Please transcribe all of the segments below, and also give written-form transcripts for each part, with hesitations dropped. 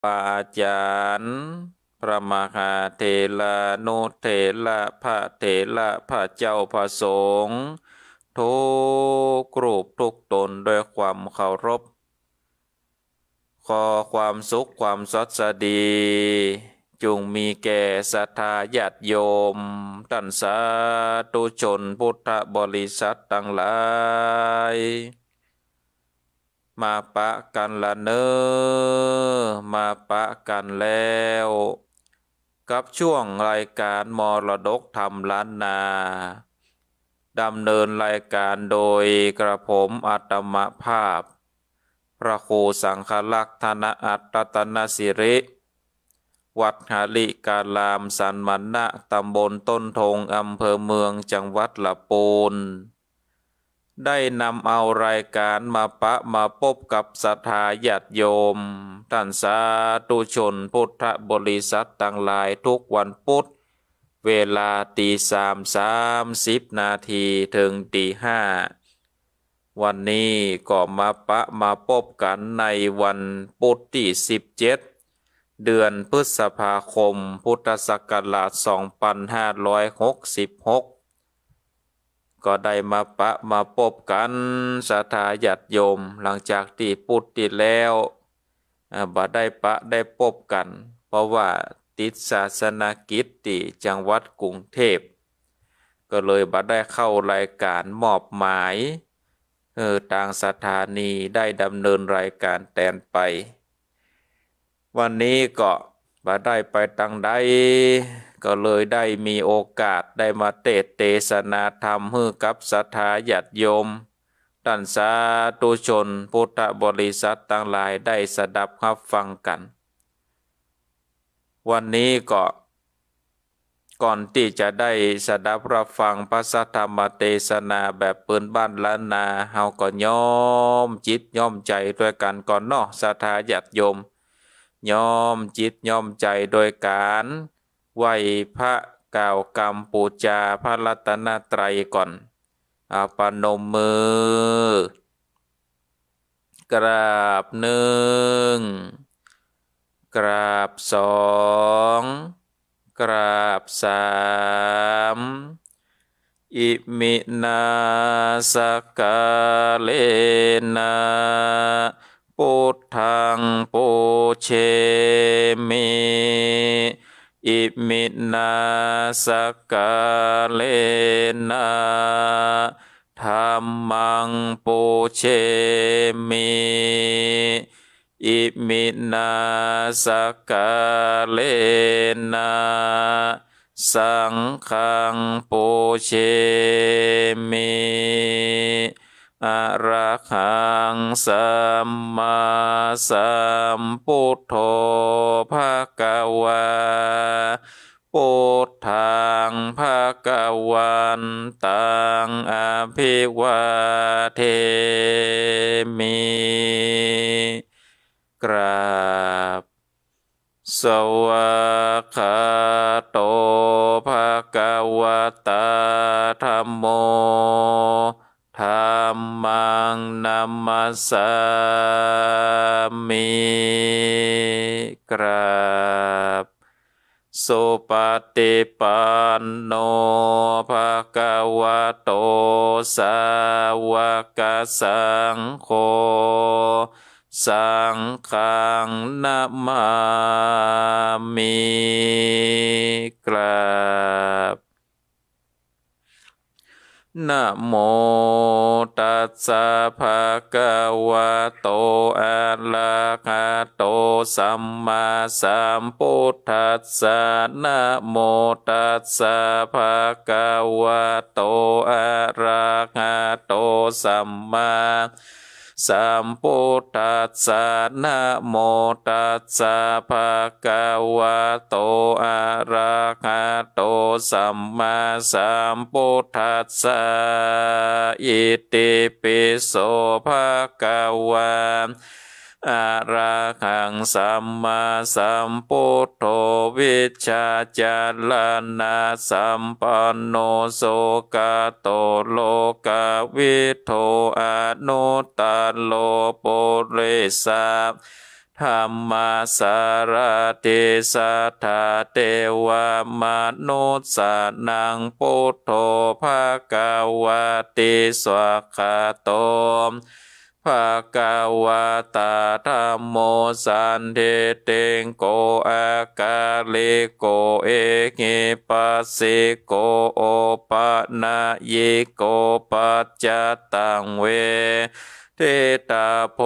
ปาจารย์พระมหาเถระนุเถระพระเถระพระเจ้าพระสงฆ์ทุกรูปทุกตนด้วยความเคารพขอความสุขความสดสดีจงมีแก่ศรัทธาญาติโยมท่านสาธุชนพุทธบริษัททั้งหลายมาปะกันละเนอมาปะกันแล้วกับช่วงรายการมรดกธรรมล้านนาดำเนินรายการโดยกระผมอาตมภาพพระครูสังฆลักษณ์ธนอัตรัตนสิริวัดหาลิกาลามสันมันนะตำบลต้นทงอำเภอเมืองจังหวัดละปูนได้นำเอารายการมาพบกับศรัทธาญาติโยมท่านสาธุชนพุทธบริษัทต่างหลายทุกวันพุธเวลา3:30 นาทีถึง5:00วันนี้ก็มาพบกันในวันพุธที่17เดือนพฤษภาคมพุทธศักราช2566ก็ได้มาพบกันศรัทธาญาติโยมหลังจากที่พุธที่แล้วบ่ได้พบกันเพราะว่าติดศาสนกิจที่จังหวัดกรุงเทพก็เลยบ่ได้เข้ารายการมอบหมายทางสถานีได้ดำเนินรายการแทนไปวันนี้ก็บ่ได้ไปทางใดก็เลยได้มีโอกาสได้มาเทศนาธรรมให้กับศรัทธาญาติโยมท่านสาธุชนพุทธบริษัทต่างหลายได้สดับรับฟังกันวันนี้ก็ก่อนที่จะได้สดับรับฟังพระธรรมเทศนาแบบปืนบ้านล้านนาเฮาก็ย้อมจิตย้อมใจด้วยกันก่อนเนาะศรัทธาญาติโยมย้อมจิตย้อมใจโดยการไหว้พระกล่าวกรรมปูจาพระรัตนตรัยก่อนปนมมือกราบหนึ่งกราบสองกราบสามอิมินาสกาเลนะพุทธังปูเชมิอิมินาสกาเลนะธัมมังปูเชมิอิมินาสกาเลนะสังฆังปูเชมิอะระหังสัมมาสัมพุทโธภะคะวาพุทธังภะคะวันตังอภิวาเทมิกราบสวากขาโตภะคะวะตาธัมโมธัมมังนัมมัสสามิกราบสุปฏิปันโนภะคะวะโตสาวกสังโฆสังฆังนะมามิกราบนะโมตัสสะภะคะวะโตอะระหะโตสัมมาสัมพุทธัสสะนะโมตัสสะภะคะวะโตอะระหะโตสัมมาสัมพุทธัสสะนะโมตัสสะภะคะวะโตอะระหะโตสัมมาสัมพุทธัสสะอิติปิโสภะคะวะอะระหังสัมมาสัมพุทโธวิชชาจารณะสัมปันโนโสกโตโลกวิโทอนุตตโลปุริสาธ ธัมมาสารติสัทธาเทวมนุสสานังพุทโธภคววติสวากขาโตภควตาธัมโมสันเทเตงโกอากาลิโกเอหิปัสสิโกโอปะนะยิโกปัจจตังเวเทตาโพ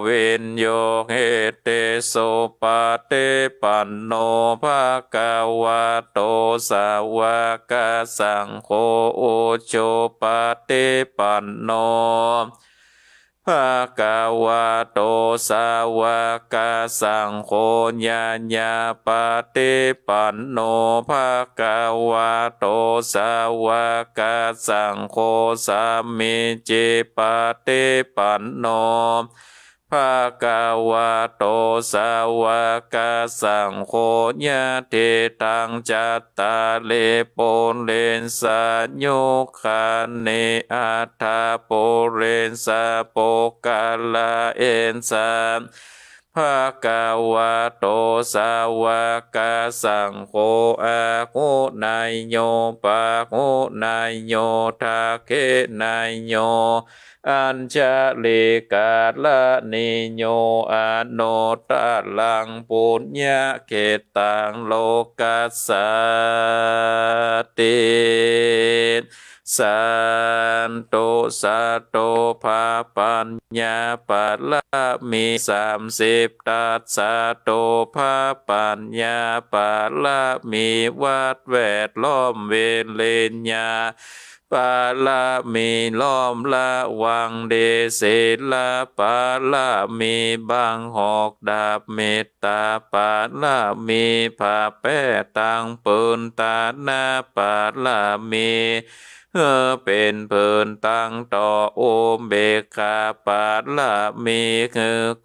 วินโยเหเตโสปะเตปันโนภะคะวะโตสาวกสังโฆโอโชปะเตปันโนภะคะวะโตสาวกสังโฆญาญาปะเตปันโนภะคะวะโตสาวกสังโฆสัมมิจิปะเตปันโนภะคะวะโตสาวกสังโฆญาเทตังจัตตาเลโปเลนสะโยคะเนอัตถาโปเรนสะโปกาลาเอนสะภะคะวะโตสาวกสังโฆอะโหนายโยปะโหนายโยทาเคนายโยอัญชลิกาลนิโยอโนตลังปุญญเขตังโลกัสสติสันโตสัตโตภาปัญญาปัลละมี30ตัสสะโตภาปัญญาปัลละมีวัดแวดล้อมเวเลญญาปาละมีล้อมละวังเดเสละปาละมีบางหอกดาบเมตตาปาละมีผ้าแป้ตังปืนตาหน้าปาละมีเป็นเพิ่นตั้งต่อโอมเบกขาปาละมี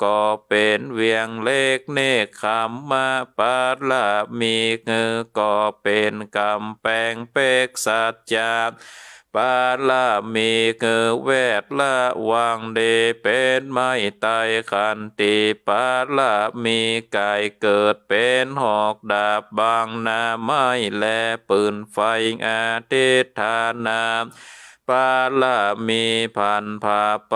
ก็เป็นเวียงเล็กเนกขมมาปาละมีก็เป็นกำแพงเป็กสัจจาปาละมีเวทละวังเดเป็นไม้ไตขันติปาละมีไก่เกิดเป็นหอกดาบบางนาไม้และปืนไฟอาทิตฐานาปาละมีพันผ่าไป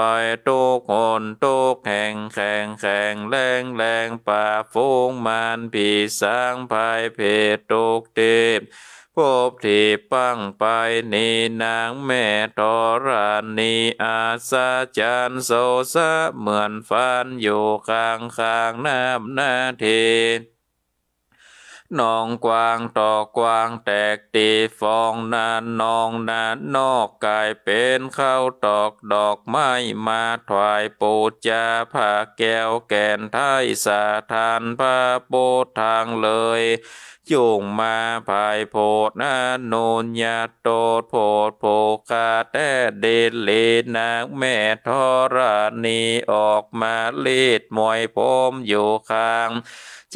ทุกคนทุกแห่งแข่งแข่งแรงแรงป่าฟูงมันผีสางภายเพศทุกเทพพบที่ปังไปนี่นางแม่ธรณีอาสาจันโสสะเหมือนฟันอยู่ข้างข้างน้ำนาเทนองกวางต่อกวางแตกตีฟองนานนองนานนอกกายเป็นข้าวตอกดอกไม้มาถวายปูจาผ้าแก้วแก่นไทยสาทานพระโปทางเลยจุงมาภายโพดนาโนญญาโตดโพดโภคาแต่เดเลนางแม่ธรณีออกมาเลดมวยพมอยู่ข้าง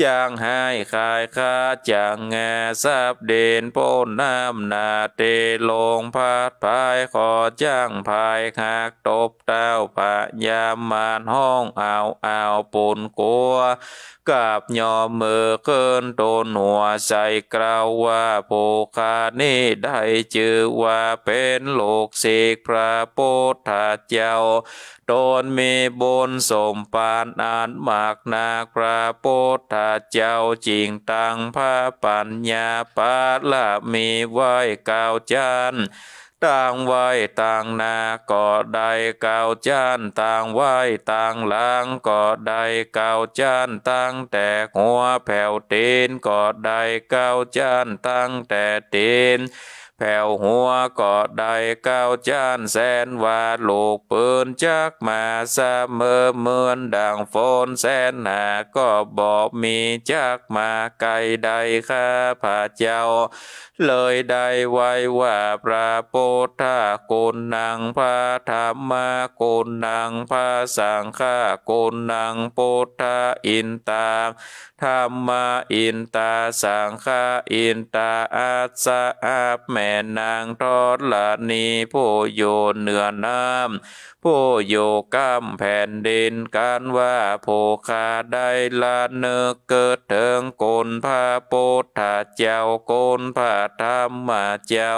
จางหายคายคาจางแงซับเด่นโป้นน้ำนาเตลงพัดพายขอจ้างพายหักตบเต้าพะยามานห้องเอาปุ่นกัวกับยอมมือเกินตนหัวใจกล่าวว่าโภคานี้ได้ชื่อว่าเป็นโลกศิกพระโพธิเจ้าตนมีบุญสมปานอันมากนักพระโพธิเจ้าจริงตั้งพระปัญญาปาละมีไว้เก้าจันต่างไว้ต่างนาก็ได้เก้าจันต่างไว้ต่างหลังก็ได้เก้าจันตั้งแต่หัวแผ่วตีนก็ได้เก้าจันตั้งแต่ตีนแผ่วหัวก็ได้เก้าจานแสนว่าลูกปืนจักมาเสมอเหมือนดังฝนแสนหาก็บอกมีจักมาไกลใดข้าพระเจ้าเลยได้ไว้ว่าพระพุทธคุณนางพระธรรมคุณนางพระสังฆคุณนางพุทธอินตาธรรมอินตาสังฆอินตาอัสสะอาแม่ นางทอดละนีผู้อยู่เหนือน้ำผู้อยู่กำแผ่นดินการว่าผู้ข้าได้ละเนึกเกิดเถิงโกนพระพุทธเจ้าโกนพระธรรมเจ้า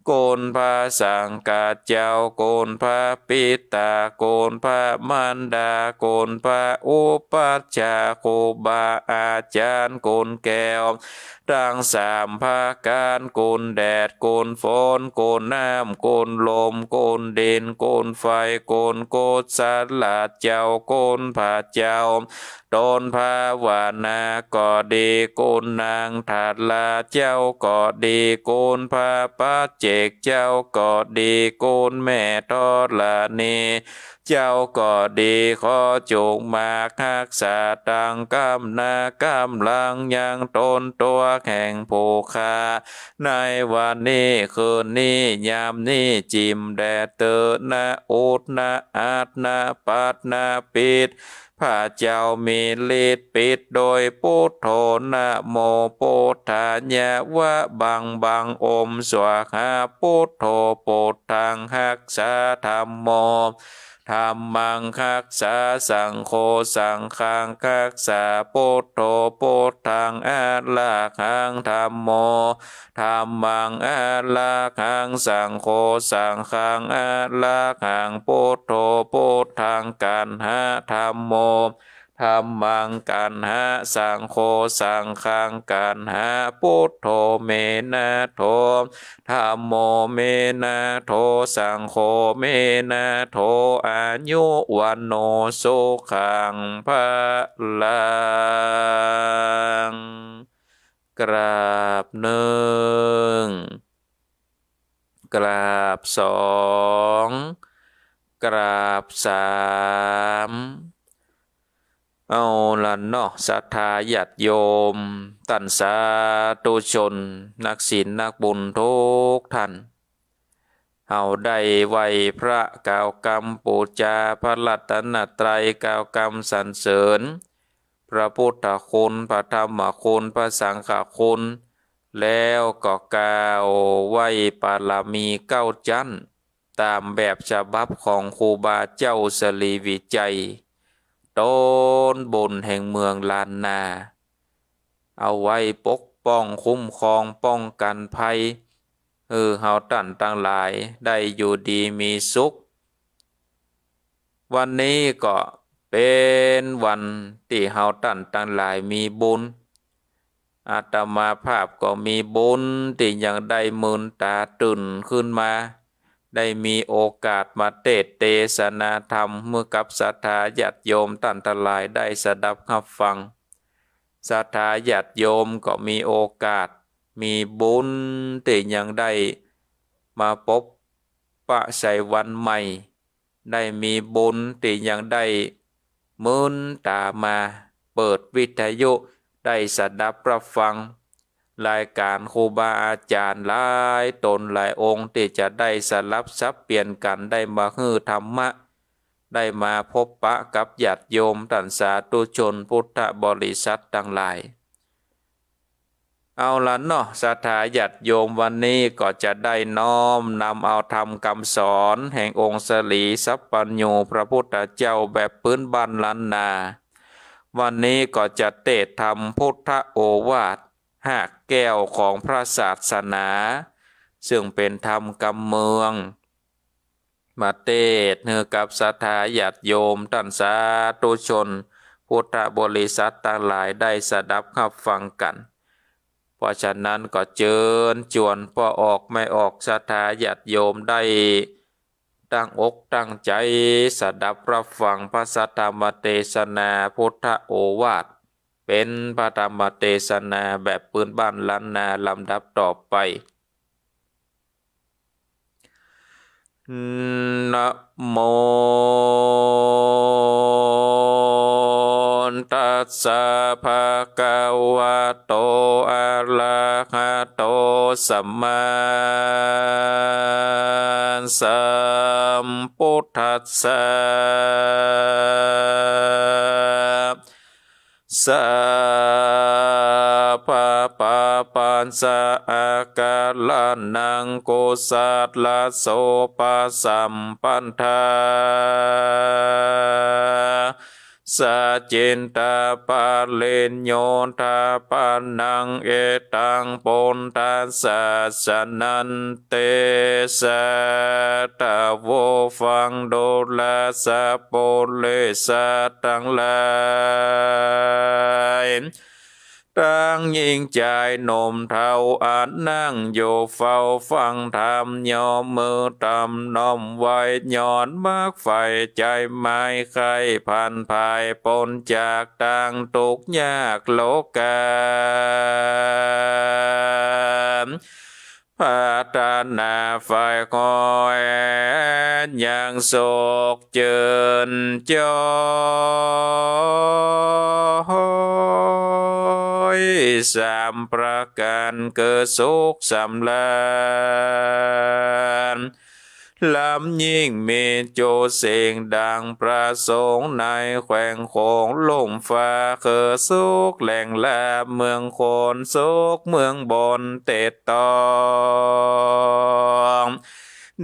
โกนพระสังฆเจ้าโกนพระปิตาโกนพระมารดาโกนพระอุปัชฌาย์ครูบาอาจารย์โกนแก้วดังสามภาการโกนแดดโกนฝนโกนน้ำโกนลมโกนดินโกนไฟโกนโกฏสัตว์ละเจ้าโกนพระเจ้าตนภาวนาก็ดีโกนนางถัดละเจ้าก็ดีโกนพระปัจเจกเจ้าก็ดีโกนแม่ทอดละนีเจ้าก็ดีขอจงมารักษาตังกำนากำลังยังตนตัวแห่งผู้ค้าในวันนี้คืนนี้ยามนี้จิมแดเตอนะอุดนะอาดนะปัดนะปิดพระเจ้ามีฤทธิ์ปิดโดยพุทโธนะโมพุทธายะวะบังบังอมสวาหาพุทโธพุทธังหักษาธัมโมธัมมังคักษาสังโฆสังฆังคักษาพุทโธพุทธังอะระหังธัมโมธัมมังอะระหังสังโฆสังฆังอะระหังพุทโธพุทธังกันหะธัมโมธัมมังกันหะสังโฆสังฆังกันหะพุทโธเมนะโธธัมโมเมนะโธสังโฆเมนะโธอายุวันโนสุขังภะลังกราบหนึ่งกราบสองกราบสามเอาละเนาะศรัทธาญาติโยมตันสาธุชนนักศีลนักบุญทุกท่านเอาได้ไหวพระกล่าวกรรมปูจาพระรัตนตรัยกล่าวกรรมสรรเสริญพระพุทธคุณพระธรรมคุณพระสังฆคุณแล้วก็กล่าวไหวปาลามีเก้าจันทร์ตามแบบฉบับของครูบาเจ้าสลีวิจัยต้นบนแห่งเมืองลานนาเอาไว้ปกป้องคุ้มครองป้องกันภัยเฮาตั้นตั้งหลายได้อยู่ดีมีสุขวันนี้ก็เป็นวันที่เฮาตั้นตั้งหลายมีบุญอาตมาภาพก็มีบุญที่ยังได้มืนตาตื่นขึ้นมาได้มีโอกาสมาเทศนาธรรมเมื่อกับศรัทธาญาติโยมตั้นทั้งหลายได้สดับรับฟังศรัทธาญาติโยมก็มีโอกาสมีบุญที่ยังได้มาพบปะใส่วันใหม่ได้มีบุญที่ยังได้มืนตามาเปิดวิทยุได้สดับรับฟังรายการครูบาอาจารย์หลายตนหลายองค์ที่จะได้สลับซับเปลี่ยนกันได้มาฮือธรรมะได้มาพบปะกับญาติโยมท่านสาธุชนพุทธบริษัททั้งหลายเอาละเนาะศรัทธาญาติโยมวันนี้ก็จะได้น้อมนำเอาธรรมคำสอนแห่งองค์สลีสัพปัญโญพระพุทธเจ้าแบบพื้นบ้านล้านนาวันนี้ก็จะเทศธรรมพุทธโอวาทหากแก้วของพระศาสนาซึ่งเป็นธรรมกำเมืองมาเทศเนื้อกับศรัทธาญาติโยมท่านสาธุชนพุทธบริษัททั้งหลายได้สดับรับฟังกันเพราะฉะนั้นก็เชิญชวนพอออกไม่ออกศรัทธาญาติโยมได้ตั้งอกตั้งใจสดับรับฟังพระสัทธรรมเทศนาพุทธโอวาทเป็นพระธรรมเทศนาแบบปืนบ้านล้านนาลำดับต่อไปนะโมตัสสะภะคะวะโตอะระหะโตสัมมาสัมพุทธัสสะสัพพะปัญ สะอากาลนังโกสัตลโสปัสสัมปันธาสัจจินตาปาเลนโยธาปานังเอตังปนทัสสะสนันเตสะตะโวฟังโดลาสะโปเลสะตังลายตั้งยิ่งใจหนมเทาอาจนั่งโยเฝ้าฟังธรรมยอมมือตำน้อมไว้ย้อนมากไฟใจไม่ใครผ่านภายปนจากต่างทุกข์ยากโลกาพัฒนาฝ่ายคอยยังโศกเจิญจอยสามประการเกิดสุขสำราญลำยิ่งมีโจเสียงดังประสงค์ในแขวงโขงลมฟ้าเกิดสุขแหล่งแลเมืองโคนสุขเมืองบนเตดตอง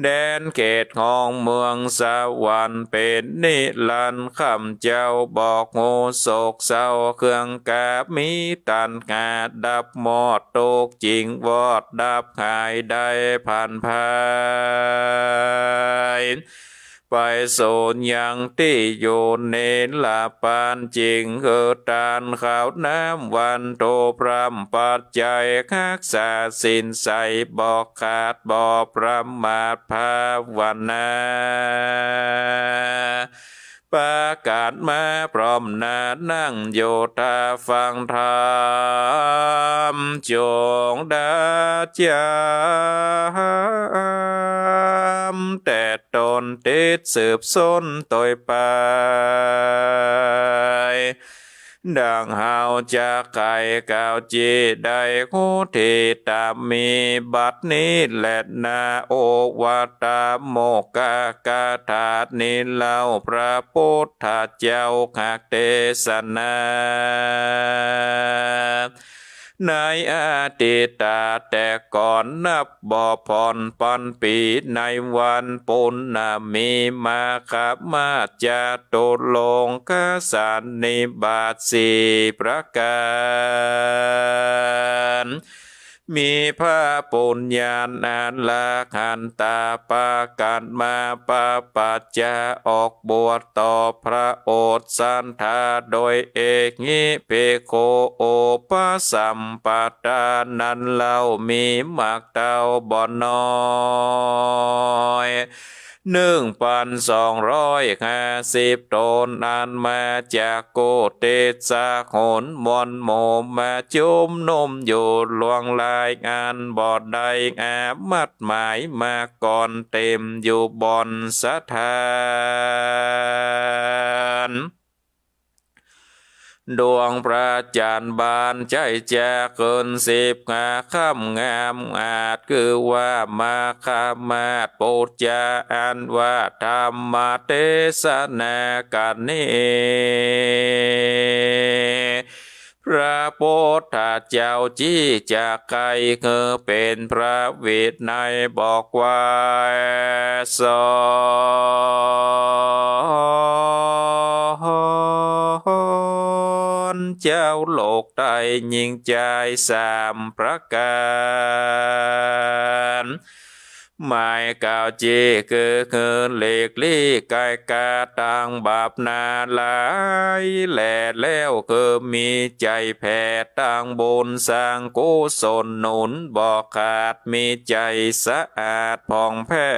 แดนเขตของเมืองสวรรค์เป็นนิรันดร์คำเจ้าบอกโง่โศกเศร้าเครื่องกาบมีตันหาดับหมอดตกจริงวอดดับหายได้ผ่านภายไปโซนยังที่อยู่เนลาปานจริงเกิดตานข่าวน้ำวันโตพรำปัจจัยคักษาสินใสบอกขาดบอกประมาทภาวนาประกาศมาพร้อมหน้านั่งโยธาฟังธรรมจงดาจามแต่ตนติดสืบส้นต่อยไปดังเฮาจะไก่กาวจีได้โคทิตามีบัดนี้และนาโอวาตาโมกากาถานิเล่าพระพุทธเจ้าหักเทศนาในอดีตแต่ก่อนนับบ่อพรปันปีในวันปุณณมีมาคามาจะตุลงกสันนิบาตสี่ประการมีพระปุญญาณาลาคันตาปากันมาปาปัจจาออกบวชต่อพระโอษฐ์สันธาโดยเอกงิเพโคโอปสัมปทานันเล่ามีมากเต้าบ่อน้อย1,250 ตนอันมาจากโกเตสาโหนมนโมมาจุมนุมอยู่ลวงลายงานบ่อใดอามัดหมายมาก่อนเต็มอยู่บอนสถานดวงพระจันทร์บานใจแจเกิน10ค่ำงามอาจคือว่ามาคามาปุจจาอันว่าธรรมเทศนากันนี้พระพุทธเจ้าจี้จากใครคือเป็นพระวินัยบอกว่าสอนเจ้าโลกได้ยิ่งใจ3 ประการหมายกล่าวจีคือเล็กลี่กายกาต่างบาปนาหลายแหล่แล้วคือมีใจแผ่ต่างบุญสร้างกุศลหนุนบอกขาดมีใจสะอาดผ่องแผ้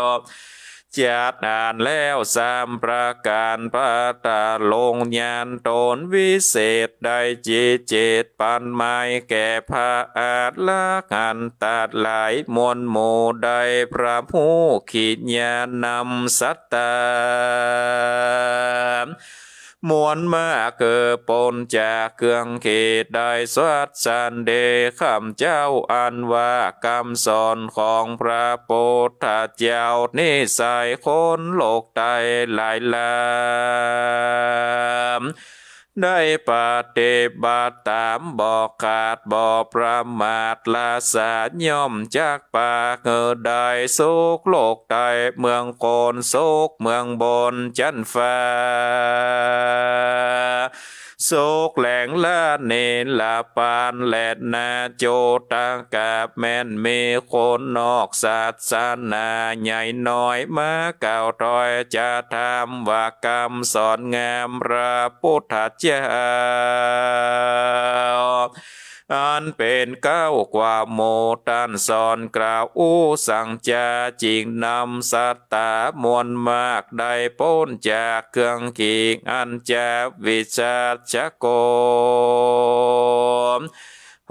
วจัดอ่านแล้ว3 ประการพระตาลงญาณตนวิเศษได้จิตเจตปันไม้แก่พระอาจละกันตัดหลายมวลหมู่ได้พระผู้ขีดญาณนำสัตตามวลมาเกิดปนจากเครื่องเขตได้สวัสสันเดคำเจ้าอันว่าคำสอนของพระพุทธเจ้านิสัยคนโลกไตหลายลาม ได้ปฏิบัติตามบอกขาดบ่ประมาทละสาย่อมจากปากได้สุขโลกใดเมืองโคนสุขเมืองบนจันฟ้าสุขแหลงละเนละปานแลดนาโจตากาบแม่นมีคนนอกศาสนาใหญ่น้อยมาเก่าถอยจะทำว่ากรรมสอนงามพระพุทธเจ้าอันเป็นเก้ากว่าโมตันสอนกล่าวอู้สั่งจาจริงนำสัตตามวลมากได้พ้นจากเครื่องขีกอันจะวิชาชโก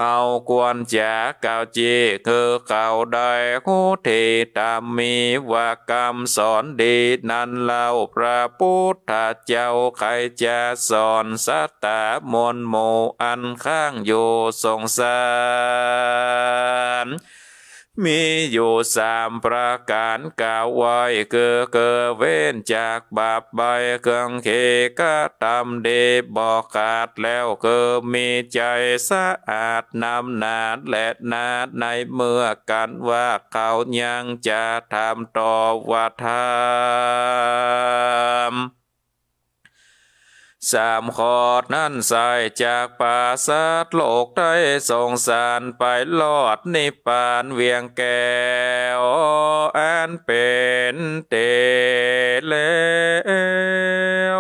เอากวนจากเก่าจีคือเก่าได้โคทีตามมีว่ากรรมสอนดีนั้นเล่าพระพุทธเจ้าใครจะสอนสัตตามวลโมอันข้างอยู่สงสารมีอยู่สามประการกล่าวไว้คือเว้นจากบาปใบเครื่องเคกะตำดีบอกขาดแล้วคือมีใจสะอาดนำนาดและนาดในเมื่อกันว่าเขายังจะทำต่อว่าทำสามขอดนั่นใส่จากป่าสัตว์โลกได้สงสารไปลอดนิพพานเวียงแก้วอันเป็นเตแล้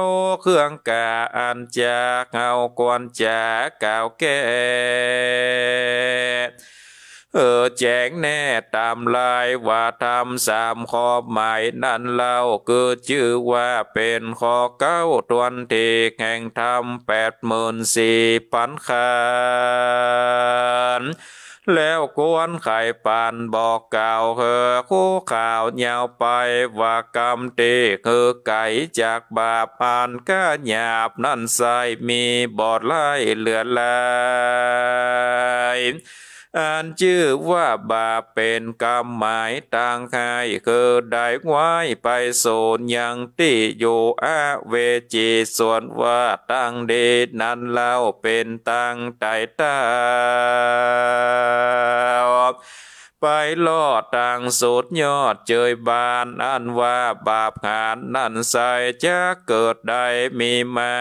วเครื่องกาอันจากเอากวนจากเก่าแก่แจ้งแน่ตามลายว่าทำสามข้อหมายนั้นเล่าคือชื่อว่าเป็นข้อเก้าตวนที่แห่งธรรม84,000ขันธ์แล้วกวนไข่ปานบอกกล่าวคู่ข่าวยาวไปว่ากรรมตีคือไก่จากบาปอ่านก้าหยาบนั่นใสมีบอดไล่เหลือลายอันชื่อว่าบาปเป็นกรรมหมายต่างหายคือได้ไว้ไปโสนยังที่อยู่อาเวจีส่วนว่าตั้งเดชนั้นเล่าเป็นตั้งใจตาไปลอดต่างสุดยอดเจยบานอันว่าบาปหานนั่นใส่จะเกิดได้มีมา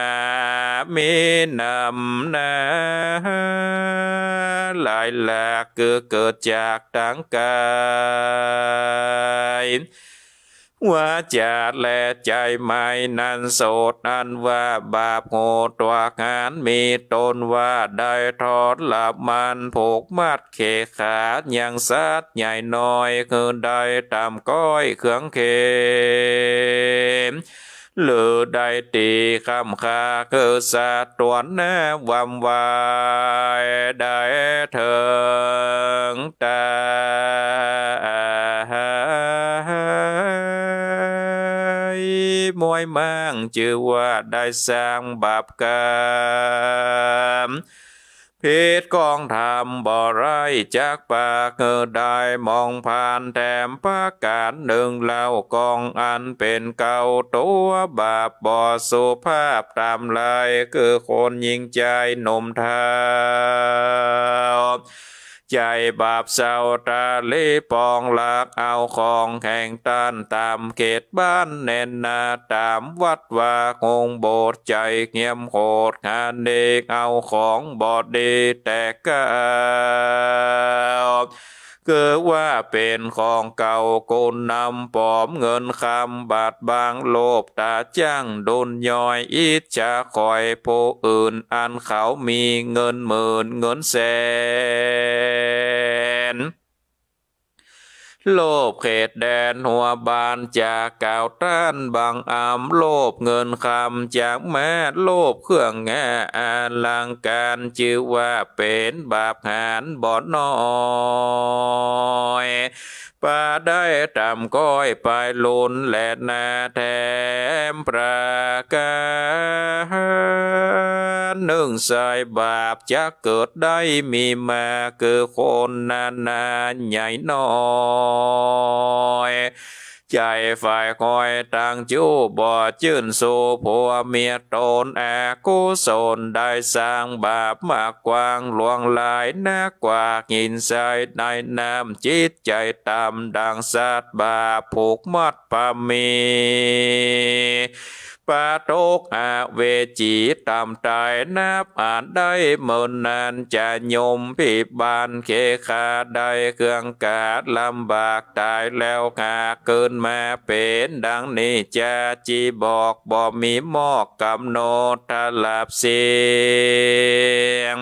มีนำนาหลายหลากคือเกิดจากตั้งกาย ว่าจะและใจไม่นันโสดอันว่าบาปโหดตัวงานมีตนว่าได้ทอดหลับมันผูกมัดเขขาดอย่างสัตว์ใหญ่น้อยคือได้ตามก้อยเครื่องเขมหรือได้ตีคำคาคือสัตว์ตัวหน้าวำวายได้เถิงตามวยมั่งชื่อว่าได้สร้างบาปกรรมเพศกองทำบ่ไรจากปากได้มองผ่านแถมประการหนึ่งเล่ากองอันเป็นเก่าตัวบาปบ่สุภาพตามลายคือคนยิงใจหนุ่มเทาใจบาปเศร้าตาลีปองลักเอาของแห่งตันตามเขตบ้านแน่นนาตามวัดว่าคงโบสถ์ใจเงียมโหดงานเด็กเอาของบอดดีแต่ก้าวคือว่าเป็นของเก่ากุนนำปลอมเงินคำบาทบางโลภตาจ้างโดนย่อยอิจฉาคอยผู้อื่นอันเขามีเงินหมื่นเงินแสนโลภเขตแดนหัวบานจากก่าวต้านบางอามโลภเงินคำจากแม่โลภเครื่องแง่อาลังการชื่อว่าเป็นบาปหานบ่อน้อยป่าได้ตามก้อยไปลุนและนาแถมประการหนึ่งใส่บาปจะเกิดได้มีมาคือคนนาใหญ่น้อย ใจฝ่ายคอยต่างจู้บ่จื่นสู่ผัวเมียตนแอกุศลได้สร้างบาปมากกว้างหลวงหลายนักกว่าหินทรายในน้ำจิตใจต่ำดังสัตว์บาปผูกมัดปามีปาโตกอาเวจีตามตายนับอ่านได้เมินนานจะยมพิบาลเคขาได้เครื่องกาดลำบากตายแล้วหาเกินมาเป็นดังนี้จะจีบอกบ่มีหมอกกำหนดทลาบเสียง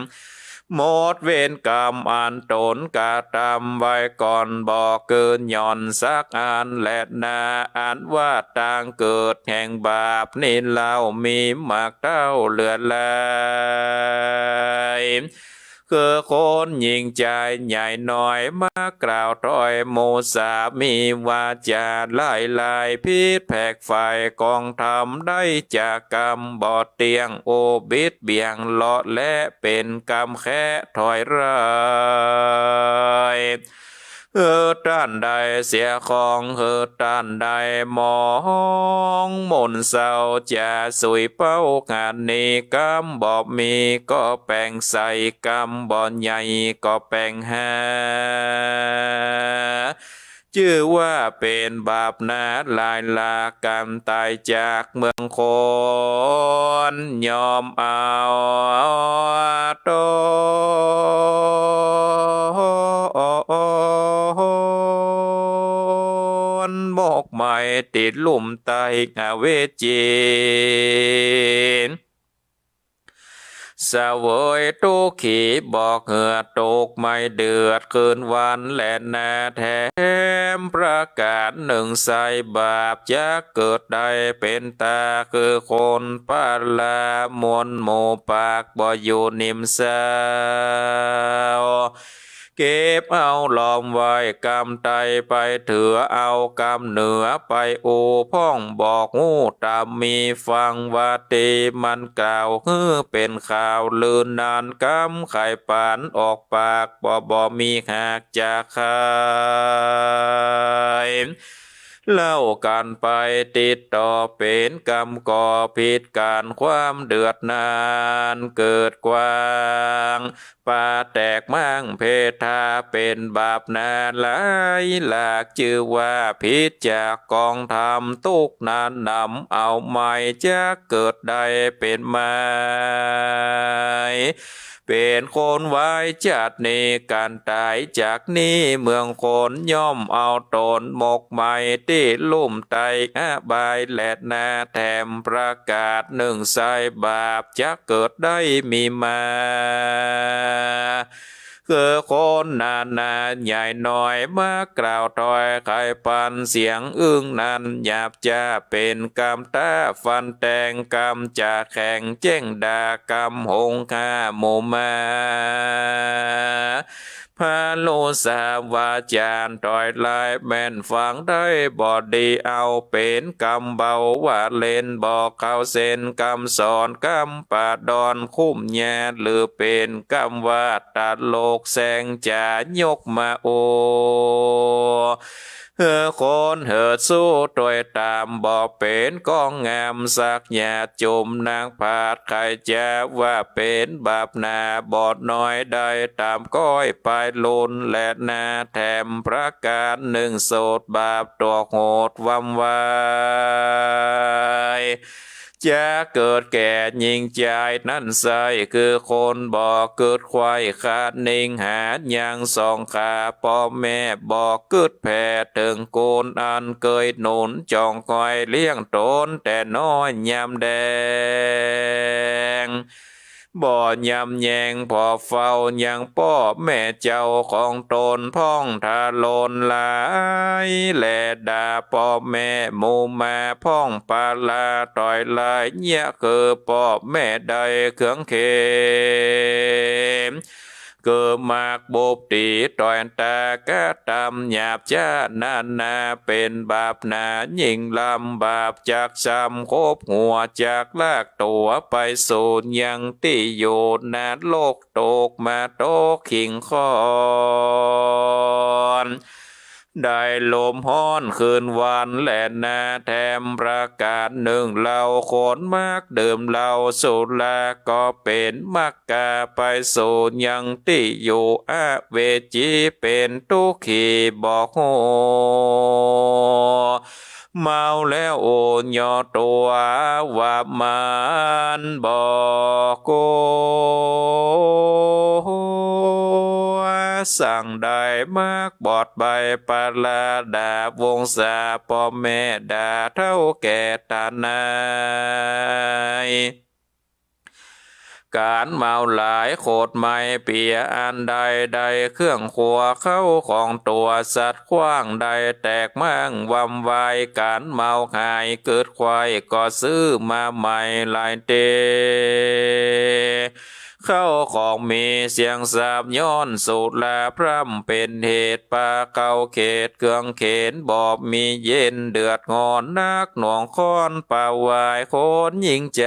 หมดเวรกรรมอันตนกาทำไว้ก่อนบอกเกินหย่อนสักอันและนาอันว่าต่างเกิดแห่งบาปนี่เล่ามีมากเท่าเลือดลายคือคนยิ่งใจใหญ่หน่อยมากล่าวถ้อยโมสามีวาจาไล่ลายพิษแผกไฟกองทำได้จากกรรมบอดเตียงโอบิดเบียงเลาะและเป็นกรรมแค่ถอยร้ายด้านใดเสียของด้านใดมองมนเศร้าจะสุยเป้างานนี้กำบ่มีก็แปลงใส่กำบ่ใหญ่ก็แปลงหาชื่อว่าเป็นบาปนาลายลากันตายจากเมืองคนยอมเอาตนโมกใหม่ติดลุ่มไตอาเวจีนสวยตุขีบอกเหงื่อตกไม่เดือดคืนวันและนาแถมประกาศหนึ่งใส่บาปจะเกิดได้เป็นตาคือคนปาลามวนหมูปากบ่อยู่นิมสาวเก็บเอาหลอมไว้กำไตไปถือเอากำเหนือไปอูพ่องบอกงูตามมีฟังว่าตีมันกล่าวเป็นข่าวลือนนานกำไข่ปานออกปากบ่มีหากจากใครเล่ากันไปติดต่อเป็นกรรมก่อผิดการความเดือดนานเกิดกว้างป่าแตกมั่งเพทาเป็นบาปนาหลายหลากชื่อว่าพิษจากกองทำตุกนานนำเอาไม่จะเกิดได้เป็นไม้เป็นคนไว้จัดในการตายจากนี้เมืองคนย่อมเอาตนหมกไม้ที่ลุ่มไตบายและนาแถมประกาศหนึ่งใส่บาปจะเกิดได้มีมาคือคนนาใหญ่น้อยมากล่าวถอยไขปันเสียงอึ้งนั้นหยาบจะเป็นกรรมตาฟันแตงกรรมจะแข่งเจ้งดากรรมหงคาโมมาพาโลสาวาจารต่อยลายแม่นฟังได้บ่ดีเอาเป็นกำเบาว่าเล่นบอกเข้าเส้นกำสอนกำปาดอนคุ้มแย่หรือเป็นกำว่าตัดโลกแสงจะยกมาโอคนสู้ตัวยตามบ่เป็นกองงามสักหยาจมนางผาดใครจะว่าเป็นบาปนาบอดน้อยได้ตามก้อยไปลุนและนาแถมประการหนึ่งโสดบาปตัวโหดวำวายจะเกิดแก่ยิงใจนั่นใสคือคนบ่เกิดควายขาดนิ่งหายังสองขาพ่อแม่บ่เกิดแผ่ถึงโกนอันเคยหนุนจองคอยเลี้ยงตนแต่น้อยยำแดงบ่ยำแยงพอเฝ้ายังพ่อแม่เจ้าของตนพ้องทาลนหลายแลด่าพ่อแม่หมู่มาพ้องปาลาต่อยลายเนี่ยคือพ่อแม่ใดเครื่องเข็มเกิดมากบุบตีต่อยตากะตำหยาบจ้านาเป็นบาปนายิ่งลำบาปจากซ้ำคบหัวจากลากตัวไปสู่ยังที่อยู่นาโลกตกมาโตขิงคอน ได้ลมฮ้อนคืนวันแลนาแถมประกาศหนึ่งเราโคนมากเดิมเราสุลาก็เป็นมักกาไปสู่ยังที่อยู่อาเวจีเป็นทุกขีบอกโหเมาแล้วโอนยอตัวว่ามันบอกโกสั่งได้มากบอดใบปาลาดาวงศาพ่อแม่ดาเท่าแก่ตานายการเมาหลายโคตรไม่เปียอันใดใดเครื่องครัวเข้าของตัวสัตว์ขว้างใดแตกมั่งวำวายการเมาหายเกิดควายก็ซื้อมาใหม่หลายเตเข้าของมีเสียงสาบย้อนสูตรลาพร่ำเป็นเหตุปาเก่าเขตเครื่องเขนบอบมีเย็นเดือดงอนนักหน่วงค้อนป่าวายโคนยิงใจ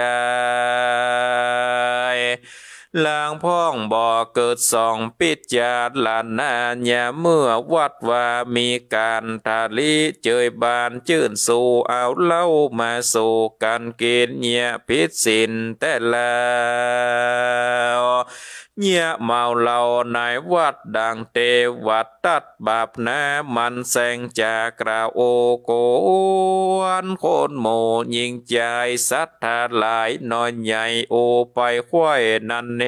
ลางพ้องบ่อเกิดส่องปิดจาดลานนาญาเมื่อวัดว่ามีการทาลีเจยบานจื่นสู่เอาเล่ามาสู่กันเกณฑ์เนียพิษสินแต่แล้วเงียเมาเหล่าในวัดดังเตวัดตัดบาปนามันแสงจากกราโอโกวนโคนโมยิงใจสัทธาหลายน้อยใหญ่โอไปควายนันเน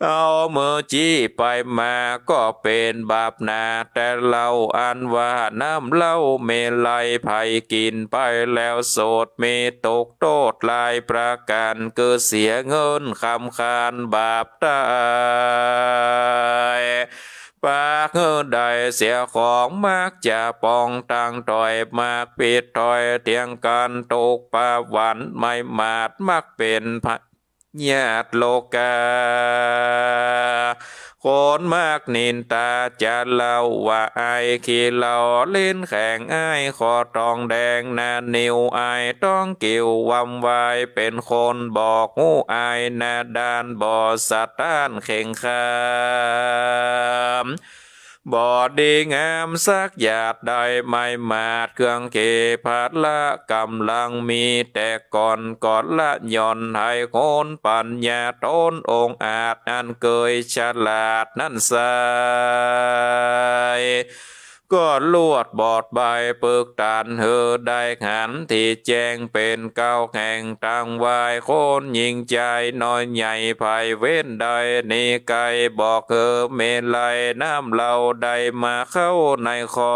เอามือจี้ไปมาก็เป็นบาปนาแต่เราอันว่าน้ำเหล้าเมลัยไผ่กินไปแล้วโสดเมตกโทษลายประการเกิดเสียเงินคำคานบาปตายปากเฮือใดเสียของมากจะปองตังถอยมากปิดถอยเตียงกันตกปาหวันไม่มาดมักเป็นพะญาติโลกาโคนมากนินตาจะเล่าว่าไอขี้เหล่าเล่นแข่งไอคอทองแดงนานิวไอต้องกิ่ววำวายเป็นคนบอกงูไอนาดานบ่อสัตว์ต้านเข่งขามบ่ดีงามสักหยาดใดไม่มาดเครื่องเกพัดละกำลังมีแต่ก่อนละย่อนให้คนปัญญาตนองอาจอันเกยฉลาดนั่นใสก็ลวดบอดใบปึกตันเฮอได้หันที่แจ้งเป็นเก้าแห่งตั้งวายคนยิงใจน้อยใหญ่ภายเว้นใดนี่ไกบอกเฮอเมลัยน้ำเราได้มาเข้าในคอ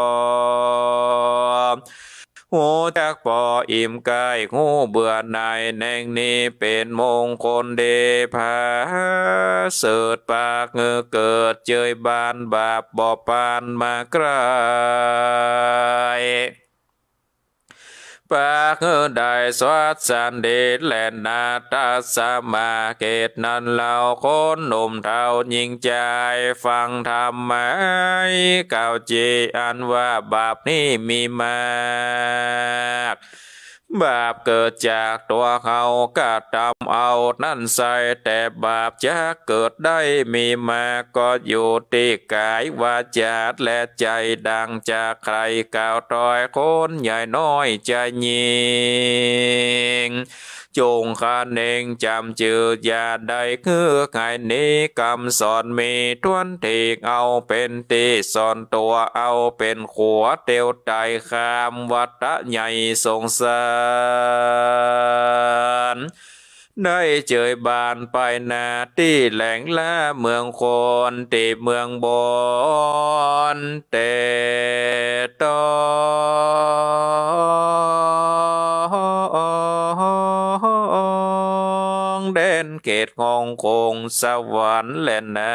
หูจักปออิ่มกายหูเบื่อหน่ายแนงนี้เป็นมงคลเดพาเสิดปากเงอเกิดเจยบานบาปบ่ปานมากรายปากเอได้สวัสสันเดชแลนนาตาสมาเกตนั้นเหล่าคนหนุ่มเท่ายิงใจฟังธรรมไหมเก่าจีอันว่าบาปนี้มีมากบาปเกิดจากตัวเขาก็ทำเอานั่นใส่แต่บาปจะเกิดได้มีมาก็อยู่ที่กายวาจาและใจดังจากใครกล่าวตอยคนใหญ่น้อยใจยิงจงคาเนงจำจืดอย่าได้คือไงนี้คำสอนมีทวนทีกเอาเป็นตีสอนตัวเอาเป็นขัวเตียวใจคามวัตะใหญ่สงสารได้เจยบานไปนาที่แหล่งละเมืองคนที่เมืองบอนเตตองเด่นเกตของคงสวรรค์แลนนา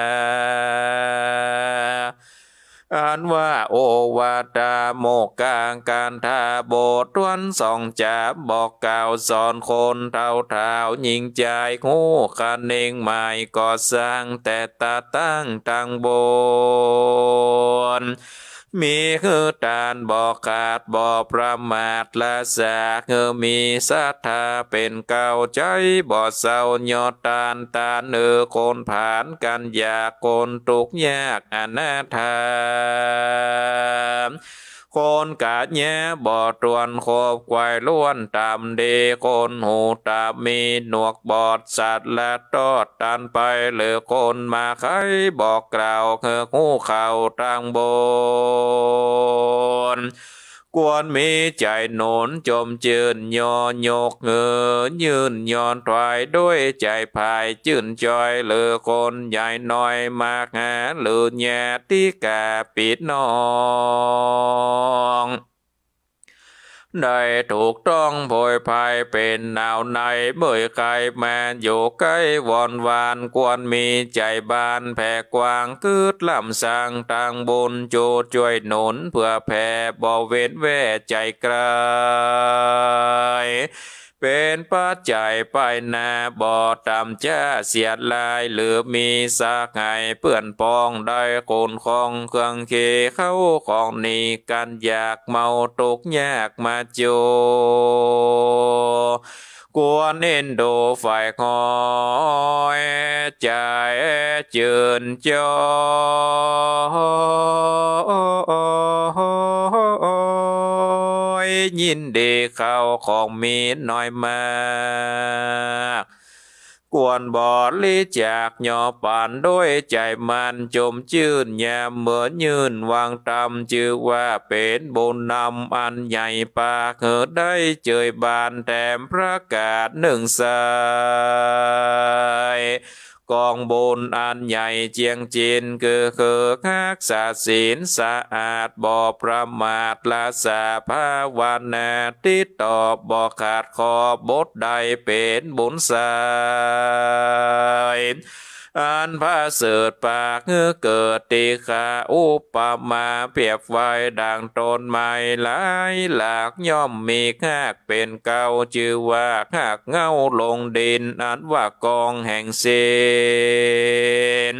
อ่านว่าโอวาตาโมกกางการทาโบทวันสองจาบอกกล่าวสอนคนเท่าเท่ายิงใจงูคันเองไม่ก่อสร้างแต่ตาตั้งบน มีคือตานบ่ขาดบ่ประมาทละสาคือมีศรัทธาเป็นเก่าใจบ่เศร้ายอดตานตาเนือคนผ่านกันอยากคนทุกข์ยากอนาถาคนกาดแย่บ่ตรวนโคบไกวล้วนตามเดคนหูตามีหนวกบอดสัตว์และตอดตันไปเหลือคนมาไขบอกกล่าวคือหูเข่าตั้งบนกวนมีใจหนุนจมจืนยอยกเงอยืนย้อนถอยด้วยใจภายจื่นจอยเหลือคนใหญ่น้อยมากหาเหลือแย่ที่กาปิดน้อง ได้ถูกต้องโผยภัยเป็นหนาวในเมื่อใครแมาอยู่ใกล้วอนวานควรมีใจบานแผ่กว้างคืดลำสร้างทางบุญจูดช่วยหนุนเพื่อแผ่บ่เว้นแว่ใจไกลเป็นปัจจัยไปหนาบ่ตำจ้าเสียดลายหรือมีสักไห้เปื่อนปองได้คนของเครื่องเคเข้าของนี้กันอยากเมาตกยากมาโจกวนเอ็นดูฝ่ายคอยใจเจืนจอยยินดีเข้าของมีน้อยมากกวนบอดลิจากย่อปานด้วยใจมันจมจื่นยามเหมือนยืนวางตำชื่อว่าเป็นบุญนำอันใหญ่ปากเหอได้เจยบานแต้มประกาศหนึ่งสายกองบุญอันใหญ่เจียงจินคือคักษาศีลสะอาดบ่ประมาทละสาภาวนาติดตอบบ่ขาดขอบทใดเป็นบุญสายอันพระเสริฐปากเกิดติขาอุปมาเปรียบไว้ดังต้นไม้หลายหลากย่อมมีหากเป็นเก่าชื่อว่าหากเงาลงดินอันว่ากองแห่งเสน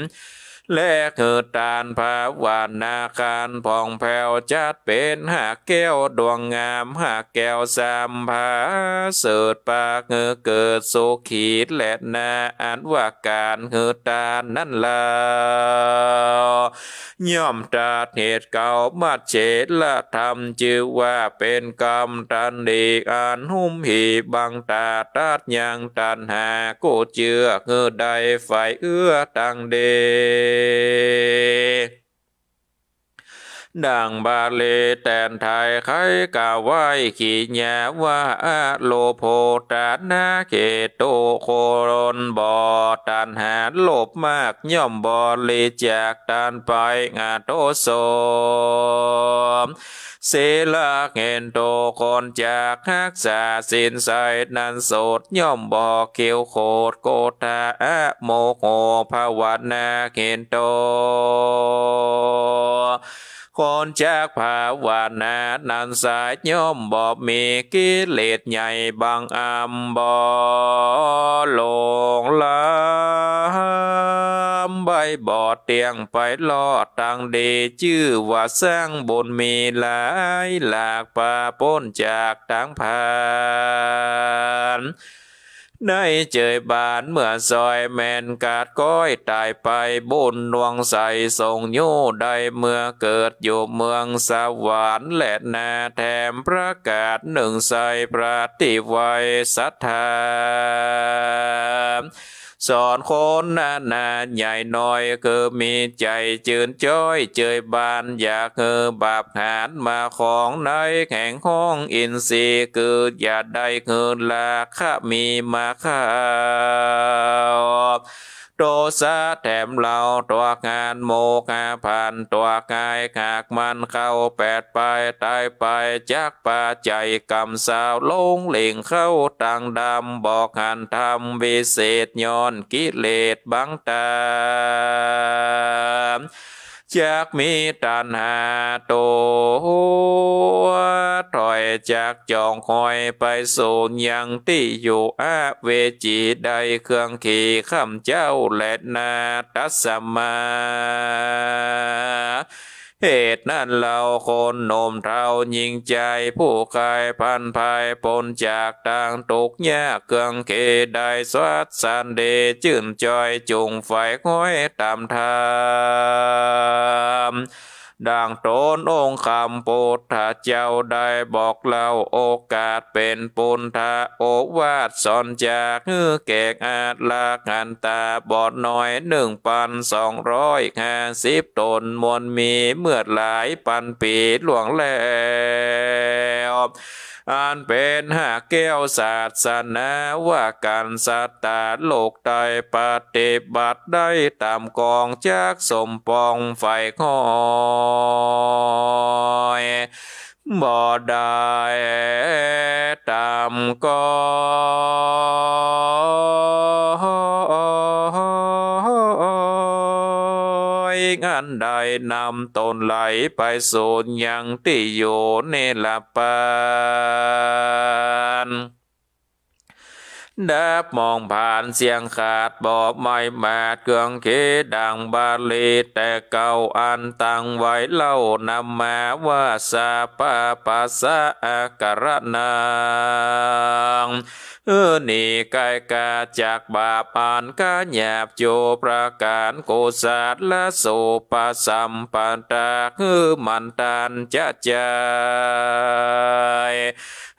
และคือตานภาวนาการผ่องแผ้วจัดเป็นหากแก้วดวงงามหากแก้วสามผาเสดปากเกิดโสขีดและนาอันว่าการคือตานนั่นลาย่อมตราเหตุเก่ามาเฉดละธรรมชื่อว่าเป็นกรรมตันดีอันหุ้มหีบังตาตัดยังตันหาโกเจือใดฝ่ายเอื้อตังเดดังบาลีแตนไทยไขกาไว้ขีญาว่าโลโภตานาเกโตโครนบ่อตันหาโลภมากย่อมบริจากตานไปงาโตโสมเสละเห็นโตคนจากฮักษาสินใสนันโสดย่อมบอกเขียวโคดโกตาโมโหภาวนาเห็นโตคนจากภาวนานันสายย่อมบอบมีกิเลสใหญ่บางอำบ่หลงลำใบบอดเตียงไปลอดทางดีชื่อว่าสร้างบุญมีหลายหลากป่าพ้นจากทางผ่านได้เจยบานเมื่อซอยแมนกาดก้อยตายไปบุญดวงใสส่งโยได้เมื่อเกิดอยู่เมืองสวรรค์และนาแถมประกาศหนึ่งใสปฏิไว้ศรัทธาสอนคนนาใหญ่น้อยคือมีใจจืนจ้อยเจยบานอยากบาปหานมาของในแห่งห้องอินทรีย์คืออย่าได้ลาคะมีมาข้าวโตสะแถมเราตัวงานโมกาพันตัวกายขากมันเข้าแปดไปตายไปจากป่าใจกำสาวลงเหล่งเข้าตังดำบอกหันทำวิเศษย้อนกิเลสบังตาจากมีตัณหาโตถอยจากจองคอยไปสู่ยังที่อยู่เวจีใดเครื่องขี่ข้ามเจ้าและนาตัสสมา เหตุนั้นเราคนโนมเท่ายิงใจผู้กายพันภายปนจากต่างตกยากเกืองเกได้สวัสสันเดจื่นจอยจุงไฟห้อยตามทามดังโตนองค์คำพุทธเจ้าได้บอกเล่าโอกาสเป็นปุณธะโอวาทสอนจากแกกอาจลากันตาบอดน้อย1,250 ตนมวลมีเมื่อหลายพันปีหลวงแล้วอันเป็นหาแก้วศาสนาว่าการสัตตาโลกใดปฏิบัติได้ตามกองจากสมปองไฟคอยบ่ได้ตามกอยงานใดนำตนไหลไปสู่ยังที่อยู่ในละปานดับมองผ่านเสียงขาดบอกไม่มาดเกืองเกดังบาลีแต่เก่าอันตั้งไว้เล่านำมาว่าสาปาปัสสะอาการนังนี่กายกาจากบาปอันกาหยาบโจประการโกศาสละโสปสัมปันตามันตันจะใจ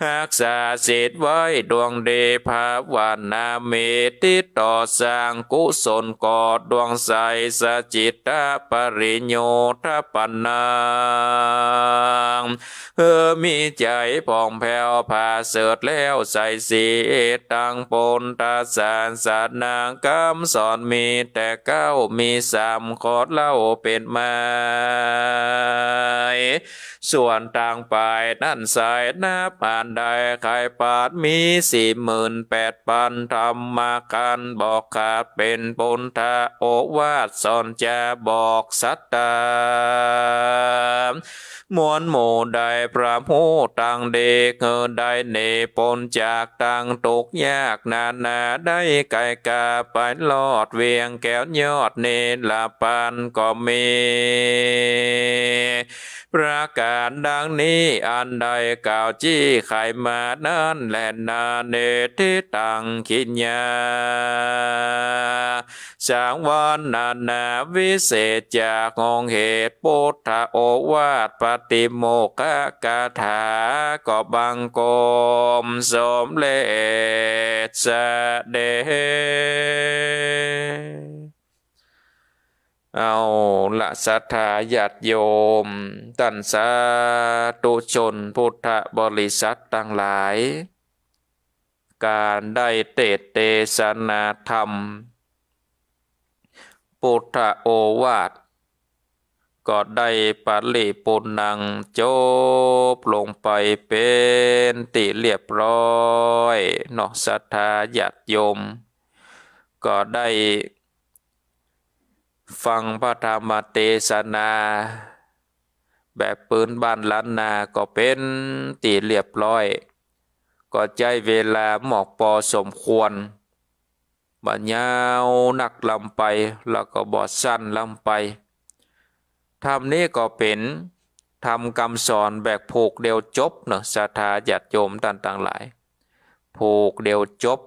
รักษาศีลไว้ดวงเดภาวนาเมติต่อสร้างกุศลกอดดวงใสสจิตตปริโยทปันนังมีใจผ่องแผ้วผาเสดแล้วใส่สีตังปนตาสารสานางคำสอนมีแต่เก้ามี3 ขอดเล่าเป็นไม้ส่วนต่างไปนั่นสายนับอ่านได้ใครปาดมี48,000ธรรมากันบอกขาดเป็นปุณธะโอวาทสอนจะบอกสัตตามวลหมู่ใดพระหูตังเด็กได้เนปนจากตังตกยากนาได้ไก่กาไปลอดเวียงแก้วยอดเนลาปันก็มีประการดังนี้อันใดกล่าวจี้ไขมานั้นแลนาเนติตังขิญญาสางวันนาวิเศษจากองเหตุพุทธโอวาทปฏิโมกขกถาก็บังกมสมเลสเดเอาละศรัทธาญาติโยมท่านสาธุชนพุทธบริษัททั้งหลายการได้เทศนาธรรมพุทธโอวาทก็ได้ปริปุณังจบลงไปเป็นที่เรียบร้อยเนาะศรัทธาญาติโยมก็ได้ฟังพระธรรมเทศนาแบบปืนบ้านล้านนาก็เป็นที่เรียบร้อยก็ใจเวลาหมอกพอสมควรบ่ยาวนักลำไปแล้วก็บ่สั้นลำไปธรรมนี้ก็เป็นธรรมคำสอนแบบผูกเดียวจบเนาะศรัทธาญาติโยมต่างๆหลายผูกเดียวจบ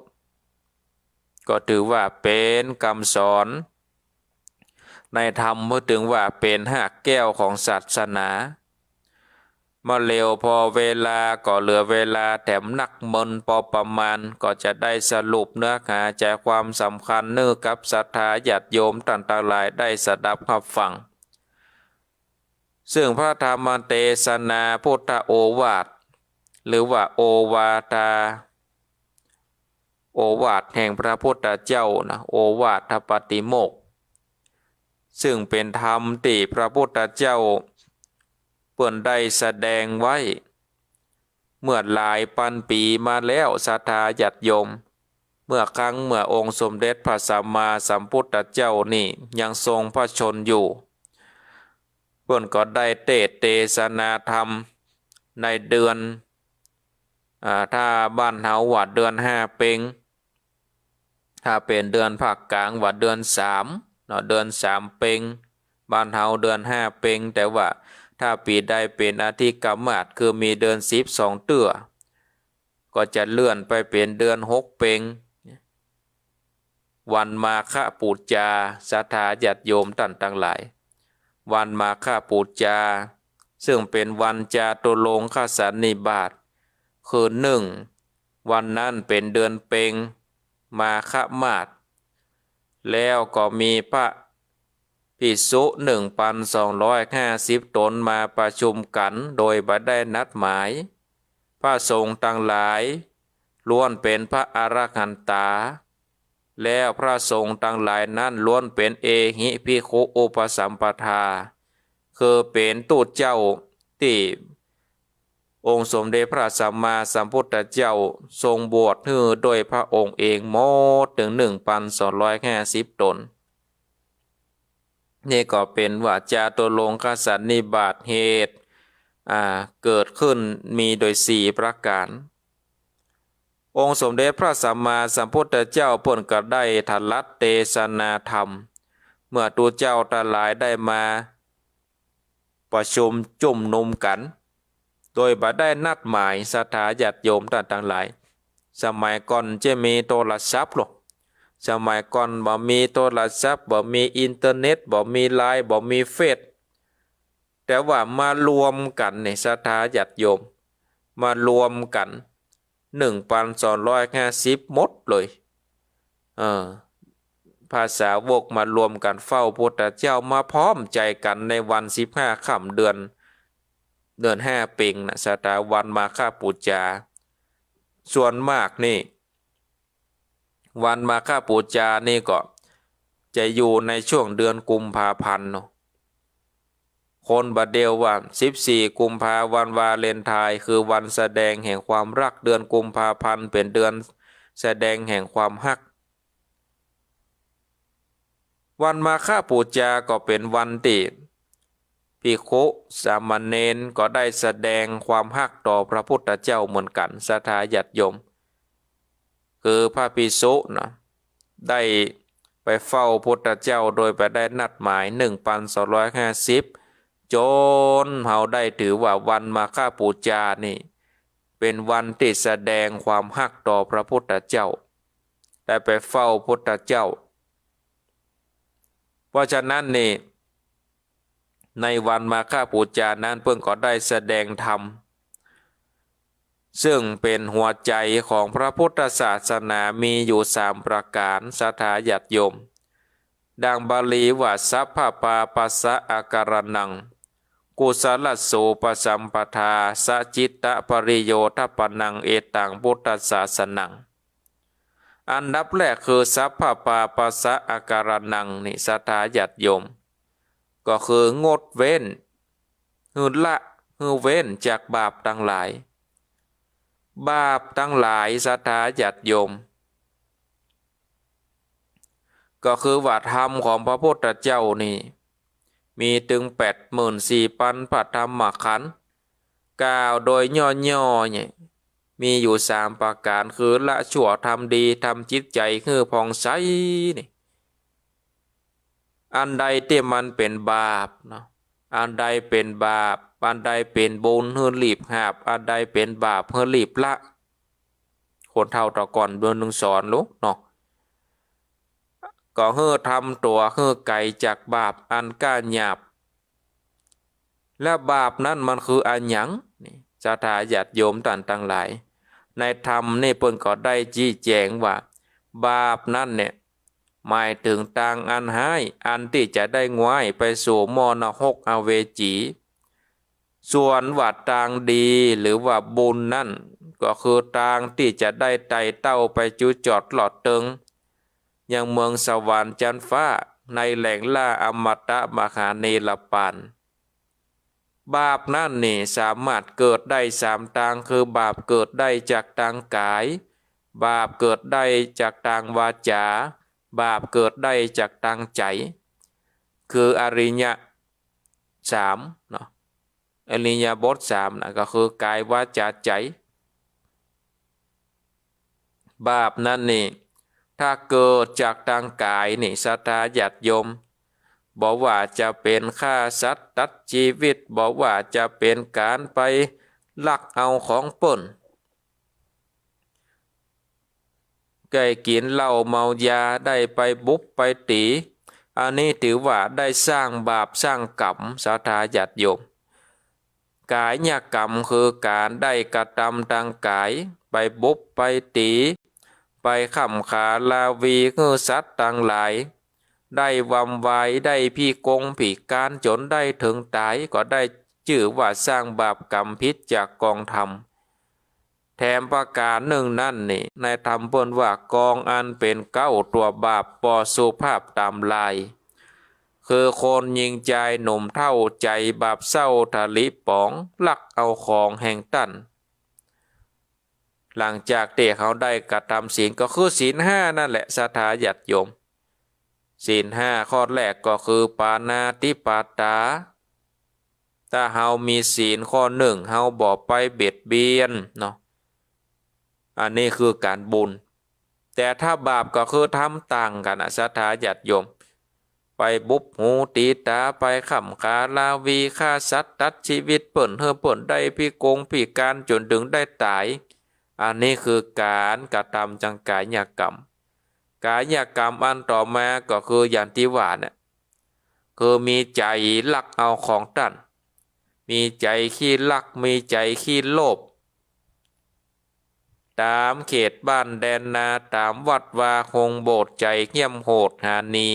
ก็ถือว่าเป็นคำสอนในธรรมเมื่อถึงว่าเป็นหากแก้วของศาสนามาเร็วพอเวลาก็เหลือเวลาแถมหนักมนพอประมาณก็จะได้สรุปเนื้อหาใจความสำคัญเนื้อกับศรัทธาญาติโยมต่างๆหลายได้สดับรับฟังซึ่งพระธรรมเทศนาพุทธโอวาทหรือว่าโอวาทาโอวาทแห่งพระพุทธเจ้านะโอวาทปฏิโมกข์ซึ่งเป็นธรรมที่พระพุทธเจ้าเปิ่นได้แสดงไว้เมื่อหลายพันปีมาแล้วศรัทธาญาติโยมเมื่อองค์สมเด็จพระสัมมาสัมพุทธเจ้านี่ยังทรงพระชนอยู่เปิ่นก็ได้เทศนาธรรมในเดือนถ้าบ้านเฮาว่าเดือน5 เพ็งถ้าเป็นเดือนภาคกลางว่าเดือน3เนาะเดือน3 เพ็ง บ้านเฮาเดือนห้าเพ็งแต่ว่าถ้าปีใดเป็นอาทิตย์กำมาดคือมีเดือน12เตื้อก็จะเลื่อนไปเป็นเดือน6เพ็งวันมาฆปูจาศรัทธาญาติโยมท่านทั้งหลายวันมาฆปูจาซึ่งเป็นวันจาตุโลงคสันนิบาตคือวันนั้นเป็นเดือนเพ็งมาฆมาศแล้วก็มีพระภิกษุ1,250 ตนมาประชุมกันโดยบ่ได้นัดหมายพระสงฆ์ทั้งหลายล้วนเป็นพระอรหันตาแล้วพระสงฆ์ทั้งหลายนั้นล้วนเป็นเอหิภิกขุอุปสัมปทาคือเป็นตูตเจ้าที่องค์สมเด็จพระสัมมาสัมพุทธเจ้าทรงบวชให้โดยพระองค์เองหมดถึง1,250 ตนนี่ก็เป็นว่าจาตุโลงคสันนิบาตเหตุเกิดขึ้นมีโดย4ประการองค์สมเด็จพระสัมมาสัมพุทธเจ้าเพิ่นก็ได้ทัลัดเทศนาธรรมเมื่อตัวเจ้าทั้งหลายได้มาประชุมจุ่มนุมกันโดยบ่ได้นัดหมายศรัทธาญาติโยมท่านทั้งหลายสมัยก่อนจะมีโทรศัพท์หรอกสมัยก่อนบ่มีโทรศัพท์บ่มีอินเทอร์เน็ตบ่มีไลน์บ่มีเฟซแต่ว่ามารวมกันในศรัทธาญาติโยมมารวมกัน1,250หมดเลยภาษาวกมารวมกันเฝ้าพุทธเจ้ามาพร้อมใจกันในวัน15ค่ำเดือน5เพ็งนะศรัทธาวันมาฆปูจาส่วนมากนี่วันมาฆปูจานี่ก็จะอยู่ในช่วงเดือนกุมภาพันธ์เนาะคนบัดเดียวว่า14กุมภาพันธ์วันวาเลนไทน์คือวันแสดงแห่งความรักเดือนกุมภาพันธ์เป็นเดือนแสดงแห่งความฮักวันมาฆปูจาก็เป็นวันที่ภิกขุสามเณรก็ได้แสดงความฮักต่อพระพุทธเจ้าเหมือนกันศรัทธาญาติโยมคือพระภิกษุนะได้ไปเฝ้าพุทธเจ้าโดยไปได้นัดหมาย1,250จนเฮาได้ถือว่าวันมาฆปูจานี่เป็นวันที่แสดงความฮักต่อพระพุทธเจ้าได้ไปเฝ้าพุทธเจ้าเพราะฉะนั้นนี่ในวันมาฆปูจานั้นเพิ่งก็ได้แสดงธรรมซึ่งเป็นหัวใจของพระพุทธศาสนามีอยู่3ประการศรัทธาญาติโยมดังบาลีว่าสัพพปาปัสสะอาการนังกุศลสูปสัมปทาสัจิตตปริโยทัปปนังเอตังพุทธศาสนังอันดับแรกคือสัพพปาปัสสะอาการนังนี่ศรัทธาญาติโยมก็คืองดเว้นเว้นจากบาปทั้งหลายบาปทั้งหลายศรัทธาญาติโยมก็คือว่าธรรมของพระพุทธเจ้านี่มีถึง84,000พระธรรมขันธ์กล่าวโดยย่อๆเนี่ยมีอยู่3ประการคือละชั่วทำดีทำจิตใจคือผ่องใสนี่อันใดที่มันเป็นบาปเนาะอันใดเป็นบาปอันใดเป็นบุญให้รีบหาบอันใดเป็นบาปให้รีบละคนเฒ่าตะก่อนเดือนหนึ่งสอนลูกเนาะก็ให้ทำตัวให้ไกลจากบาปอันก้าหยาบและบาปนั้นมันคืออันหยังนี่ศรัทธาญาติโยมท่านทั้งหลายในธรรมนี่เพิ่นก็ได้ชี้แจงว่าบาปนั้นเนี่ยหมายถึงทางอันหายอันที่จะได้ง่ายไปสู่มรณกอเวจีส่วนว่าทางดีหรือว่าบุญนั่นก็คือทางที่จะได้ไต่เต้าไปจุจอดหลอดตึงยังเมืองสวรรค์จันทร์ฟ้าในแหล่งล่าอมตะมหาเนรปานบาปนั่นนี่สามารถเกิดได้3ทางคือบาปเกิดได้จากทางกายบาปเกิดได้จากทางวาจาบาปเกิดได้จากทางใจคืออริย3เนาะอริยบท3นะก็คือกายวาจาใจบาปนั่นนี่ถ้าเกิดจากทางกายนี่ศรัทธาญาติโยม บอกว่าจะเป็นฆ่าสัตว์ตัดชีวิตบอกว่าจะเป็นการไปลักเอาของเปิ้นไก่กินเหล้าเมายาได้ไปบุบไปตีอันนี้ถือว่าได้สร้างบาปสร้างกรรมสาธาญาติโยมกายกรรมคือการได้กระทำทางกายไปบุบไปตีไปข่ำขาลาวีคือสัตว์ต่างหลายได้วำไวได้พี่กงผีการจนได้ถึงตายก็ได้ชื่อว่าสร้างบาปกรรมพิษจากกองธรรมแถมประการหนึ่งนั่นนี่ในธรรมเปิ้นว่ากองอันเป็นเก้าตัวบาปปอสุภาพตามลายคือคนยิงใจหนุ่มเท่าใจบาปเศร้าทะลิป๋องลักเอาของแห่งตันหลังจากที่เขาได้กระทำศีลก็คือศีลห้านั่นแหละศรัทธาญาติโยมศีลห้าข้อแรกก็คือปาณาติปาตาถ้าเฮามีศีลข้อหนึ่งเฮาบ่ไปเบียดเบียนเนาะอันนี้คือการบุญแต่ถ้าบาปก็คือทำต่างกันศรัทธาญาติโยมไปบุบหูตีตาไปข่ำขาลาวีฆ่าสัตว์ตัดชีวิตเปิ่นเปิ่นได้พิกงพิการจนถึงได้ตายอันนี้คือการกระทำจังกายกรรมกายกรรมอันต่อมาก็คืออย่างที่ว่าเนี่ยคือมีใจลักเอาของตันมีใจขี้ลักมีใจขี้โลภตามเขตบ้านแดนนาตามวัดวาคงโบสถ์ใจเงี่ยมโหดหานี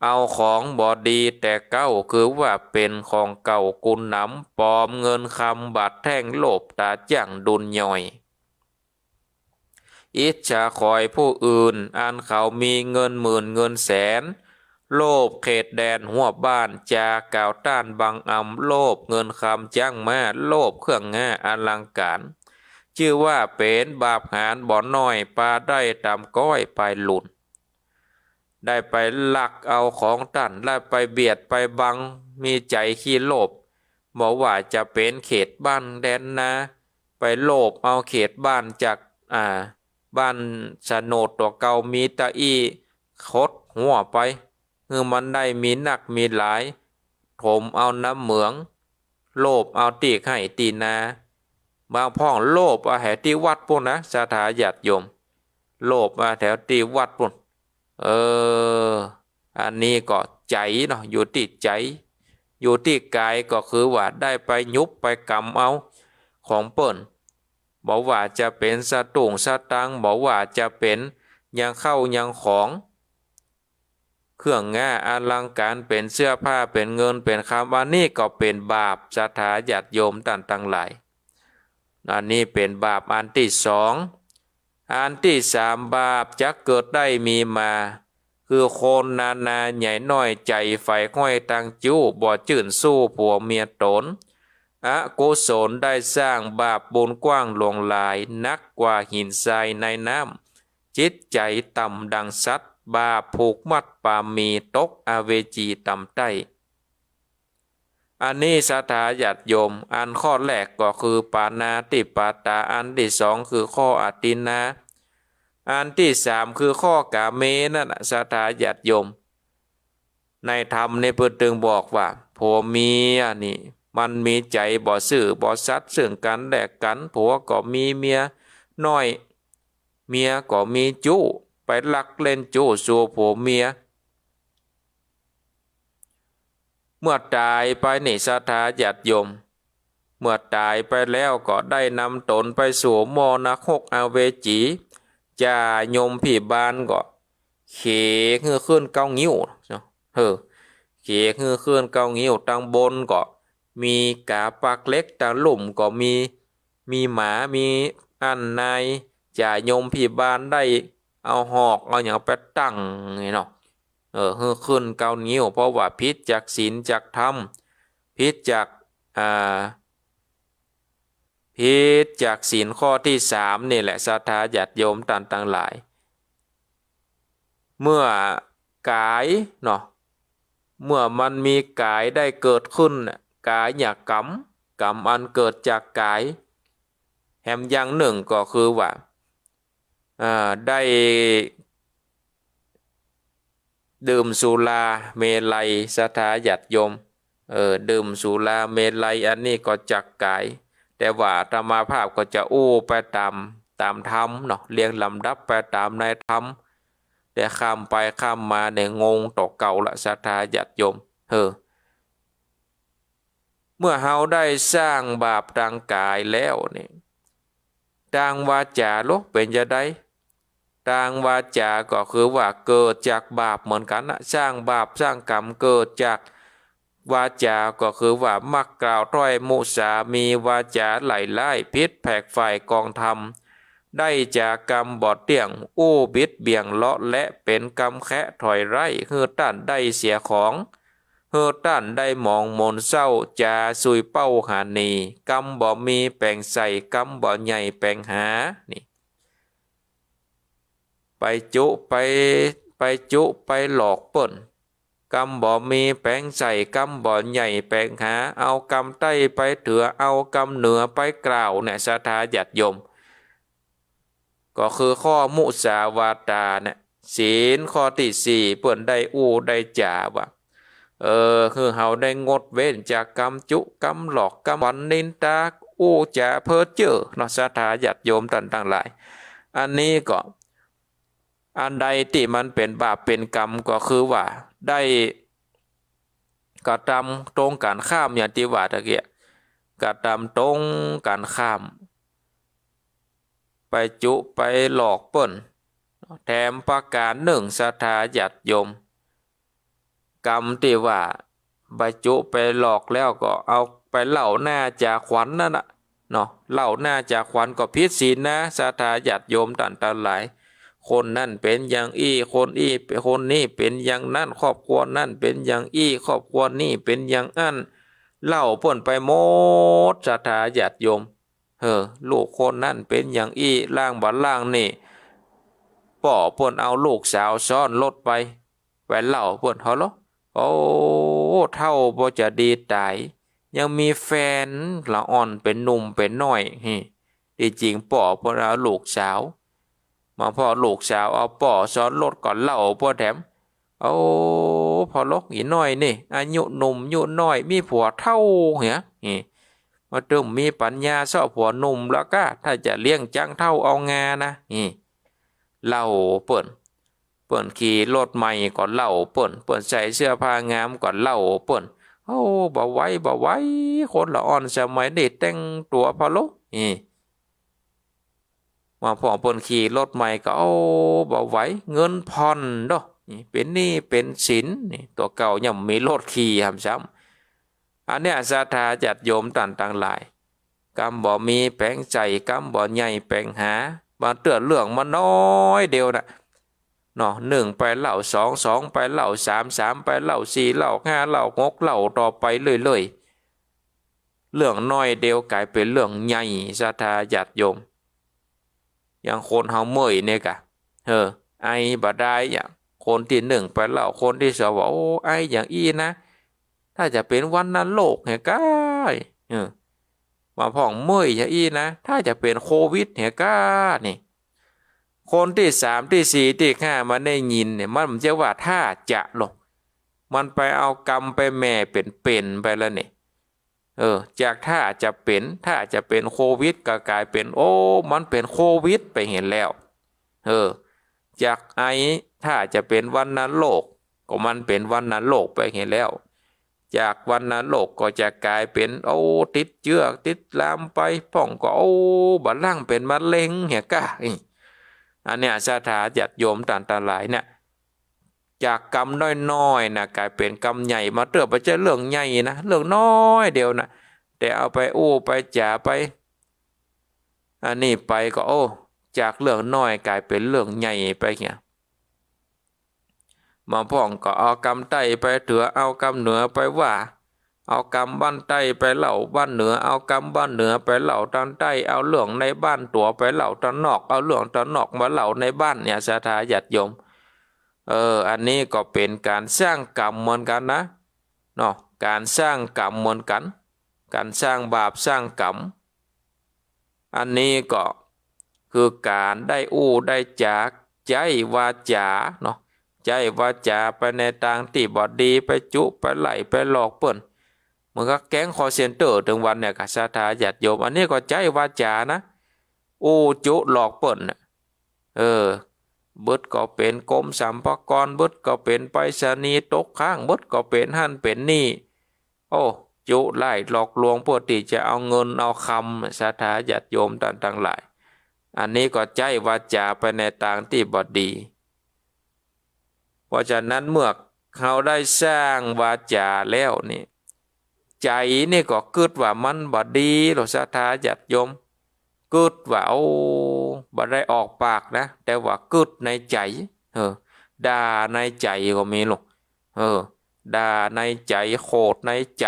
เอาของบอดีแต่เก้าคือว่าเป็นของเก่ากุนน้ำปลอมเงินคำบาดแท่งโลภตาจั่งดุลย่อยอิจฉาคอยผู้อื่นอันเขามีเงินหมื่นเงินแสนโลภเขตแดนหัวบ้านจาก่าวต้านบังอำโลภเงินคำจ้างมาโลภเครื่องง่าอลังการชื่อว่าเป็นบาปหารบ่อน้อยปลาได้ตามก้อยไปหลุนได้ไปลักเอาของตันได้ไปเบียดไปบังมีใจขี้โลภบอกว่าจะเป็นเขตบ้านแดนนาไปโลภเอาเขตบ้านจากบ้านโฉนดตัวเก่ามีตะอี้คดหัวไปคือมันได้มีหนักมีหลายถมเอาน้ำเหมืองโลภเอาตีกให้ตีนาบางพ่องโลภเอาแถวที่วัดปุ่นนะสถาญาติโยมโลภเอาแถวที่วัดปุ่นอันนี้ก็ใจเนาะอยู่ที่ใจอยู่ที่กายก็คือว่าได้ไปยุบไปกำเอาของเปิ้นบอกว่าจะเป็นสตุงสตังบอกว่าจะเป็นยังเข้ายังของเครื่องง่าอลังการเป็นเสื้อผ้าเป็นเงินเป็นคำว่านี่ก็เป็นบาปศรัทธาญาติโยมต่างหลายอันนี้เป็นบาปอันที่สองอันที่สามบาปจะเกิดได้มีมาคือคนนาใหญ่น้อยใจไฟห้อยตังจู้บ่จื่นสู้ผัวเมียตนอกุศลได้สร้างบาปบุญกว้างหลวงหลายนักกว่าหินทรายในน้ำจิตใจต่ำดังสัตว์บาปผูกมัดปามีตกอเวจีต่ำใต้อันนี้ศรัทธาญาติโยมอันข้อแรกก็คือปานาติปาตาอันที่สองคือข้ออตินนาอันที่สามคือข้อกาเมนั่นศรัทธาญาติโยมในธรรมในเพิ่นจึงบอกว่าผัวเมียนี่มันมีใจบ่ซื่อบ่สัตย์ซึ่งกันและกันผัวก็มีเมียน้อยเมียก็มีจู้ไปลักเล่นจู้สู่ผัวเมียเมื่อตายไปนี่ศรัทธาญาติโยมเมื่อตายไปแล้วก็ได้นำตนไปสู่มรณหกอเวจีจ่าโยมพี่บ้านก็เขคือขึ้นเก้างิ้วเขคือขึ้นเก้างิ้วทางบนก็มีกาปากเล็กทางหลุมก็มีหมามีอันนายจ่าโยมพี่บ้านได้เอาหอกเอาอย่างไปตั้งไงเนาะขึ้นเก้างิ้วเพราะว่าพิษจากศีลจากธรรมพิษจากพิษจากศีลข้อที่สามนี่แหละศรัทธาญาติโยมต่างหลายเมื่อกายเนาะเมื่อมันมีกายได้เกิดขึ้นกายอยากกรรมอันเกิดจากกายแถมอย่างหนึ่งก็คือว่าได้ ดื่มสุราเมลัยศรัทธาญาติโยมดื่มสุราเมลัยอันนี้ก็จักกายแต่ว่าอาตมาภาพก็จะอู้ไปตามธรรมเนาะเรียงลำดับไปตามในธรรมแต่ข้ามไปข้ามมาเนี่ยงงต่อเก่าละศรัทธาญาติโยมเมื่อเฮาได้สร้างบาปทางกายแล้วนี่ทางวาจาโลกเป็นจะได้ทางวาจาก็คือว่าเกิดจากบาปเหมือนกันนะสร้างบาปสร้างกรรมเกิดจากวาจาก็คือว่ามักกล่าวถ้อยมุสามีวาจาไหลไล่พิษแผกฝ่ายกองธรรมได้จากกรรมบอดเตี่ยงอู้บิดเบี่ยงเลาะและเป็นกรรมแคะถอยไร่เฮือต้านได้เสียของเฮือต้านได้มองมนเศร้าจาสุยเป้าหานีกรรมบ่มีแปลงใส่กรรมบ่ใหญ่แปลงหานี่ไปจุไปหลอกเปิ้นกำบ่มีแปลงใส่กำบ่ใหญ่แปลงหาเอากำใต้ไปเถือเอากำเหนือไปกล่าวเนี่ยศรัทธาญาติโยมก็คือข้อมุสาวาทาเนี่ยศีลข้อที่สี่เปิ้นได้อู้ได้จ่าว่าคือเฮาได้งดเว้นจากกรรมจุกรรมหลอกกรรมวันนินตาอู้จ่าเพ้อเจ้อเนาะศรัทธาญาติโยมต่างๆหลายอันนี้ก็อันใดที่มันเป็นบาปเป็นกรรมก็คือว่าได้กระทำตรงกันข้ามอย่างที่ว่าตะเกียกระทำตรงกันข้ามไปจุไปหลอกเปิ้นแถมประการหนึ่งศรัทธาญาติโยมกรรมที่ว่าไปจุไปหลอกแล้วก็เอาไปเล่าหน้าจากขวัญนั่นน่ะเนาะเล่าหน้าจากขวัญก็ผิดศีลนะศรัทธาญาติโยมต่างๆหลายคนนั่นเป็นอย่างคนคนนี้เป็นอย่างนั่นครอบครัวนั่นเป็นอย่างครอบครัวนี้เป็นอย่างอันเล่าเพิ่นไปหมดศรัทธาญาติโยมลูกคนนั่นเป็นอย่างล่างบัดล่างนี่ป่อเพิ่นเอาลูกสาวซ้อนรถไปเล่าเพิ่นเฮาเหรอโอ้เท่าบ่จะดีตายยังมีแฟนละอ่อนเป็นหนุ่มเป็นน้อยที่จริงป่อเพิ่นเอาลูกสาวมาพอลูกสาวเอาป่อซ้อนรถก่อนเล่าพ่อแถมเอาพอลกอีน้อยนี่อายุหนุ่มอายุน้อยมีผัวเท่าเหียมาตึมมีปัญญาชอบผัวหนุ่มแล้วก็ถ้าจะเลี้ยงจังเท่าเอางานะเล่าเปิ่นขี่รถใหม่ก่อนเล่าเปิ่นใส่เสื้อผ้างามก่อนเล่าเปิ่นบ่ไหวคนละอ่อนสมัยนี้แต่งตัวพอลกมาพอเปิ่นขี่รถใหม่ก็บ่ไหวเงินผ่อนดอกนี่เป็นหนี้เป็นสินนี่ตัวเก่ายังมีรถขี่หำซ้ำอันเนี้ยศรัทธาญาติโยมต่างๆหลายกรรมบ่มีแปลงใจกรรมบ่ใหญ่แปลงหามาเตือนเรื่องมาน้อยเดียวน่ะเนาะหนึ่งไปเล่าสองไปเล่าสามไปเล่าสี่เล่าห้าเล่าหกเล่าต่อไปเรื่อยๆเรื่องน้อยเดียวกลายเป็นเรื่องใหญ่ศรัทธาญาติโยมอย่างคนเฮาเมื่อยเนี่ยกะไอบ่ได้อย่างคนที่หนึ่งไปเล่าคนที่สองว่าไออย่างนะถ้าจะเป็นวันนั้นโลกเหรก้ายมาพ่องเมื่อยอย่างนะถ้าจะเป็นโควิดเหรก้านี่คนที่สามที่สี่ที่ห้ามันได้ยินเนี่ยมันจะว่าถ้าจะหรอกมันไปเอากรรมไปแม่เป็นไปแล้วเนี่ยจากถ้าจะเป็นโควิดก็กลายเป็นมันเป็นโควิดไปเห็นแล้วจากไอถ้าจะเป็นวันนั้นโลกก็มันเป็นวันนั้นโลกไปเห็นแล้วจากวันนั้นโลกก็จะกลายเป็นติดเชื้อติดลามไปพ่องก็บัดล่างเป็นมะเร็งเหี้ยก้าอันเนี้ยศรัทธาญาติโยมต่างๆหลายเนี่ยจากกรรมน้อยๆนะกลายเป็นกรรมใหญ่มาเติบไปเจอเรื่องใหญ่นะเรื่องน้อยเดียวนะแต่เอาไปไปจ่าไปอันนี้ไปก็จากเรื่องน้อยกลายเป็นเรื่องใหญ่ไปเนี่ยมาพ่องก็เอากรรมใต้ไปเถือเอากรรมเหนือไปว่าเอากรรมบ้านใต้ไปเล่าบ้านเหนือเอากรรมบ้านเหนือไปเล่าตอนใต้เอาเรื่องในบ้านตัวไปเล่าตอนนอกเอาเรื่องตอนนอกมาเล่าในบ้านเนี่ยศรัทธาญาติโยมอันนี้ก็เป็นการสร้างกรรมเหมือนกันนะเนาะการสร้างกรรมเหมือนกันการสร้างบาปสร้างกรรมอันนี้ก็คือการได้ได้จากใจวาจาเนาะ ใจวาจาไปในทางที่บอดีไปจุไปไหลไปหลอกเปิ้นมันก็แก๊งคอเซ็นเตอร์ถึงวันเนี่ยกับศรัทธาญาติโยมอันนี้ก็ใจวาจานะอู้จุหลอกเปิ้นเบิดก็เป็นกรมสรรพากรเบิดก็เป็นไปรษณีย์ตกค้างเบิดก็เป็นหั่นเป็นนี่โอ้จุไล่หลอกลวงเพื่อที่จะเอาเงินเอาคำศรัทธาญาติโยมต่างๆหลายอันนี้ก็ใจวาจาไปในทางที่บอดีเพราะฉะนั้นเมื่อเขาได้สร้างวาจาแล้วนี่ใจนี่ก็คิดว่ามันบอดีหรอกศรัทธาญาติโยมคิดว่าโอ้บ่ได้ออกปากนะแต่ว่าคิดในใจด่าในใจก็มีหรอกด่าในใจโคตรในใจ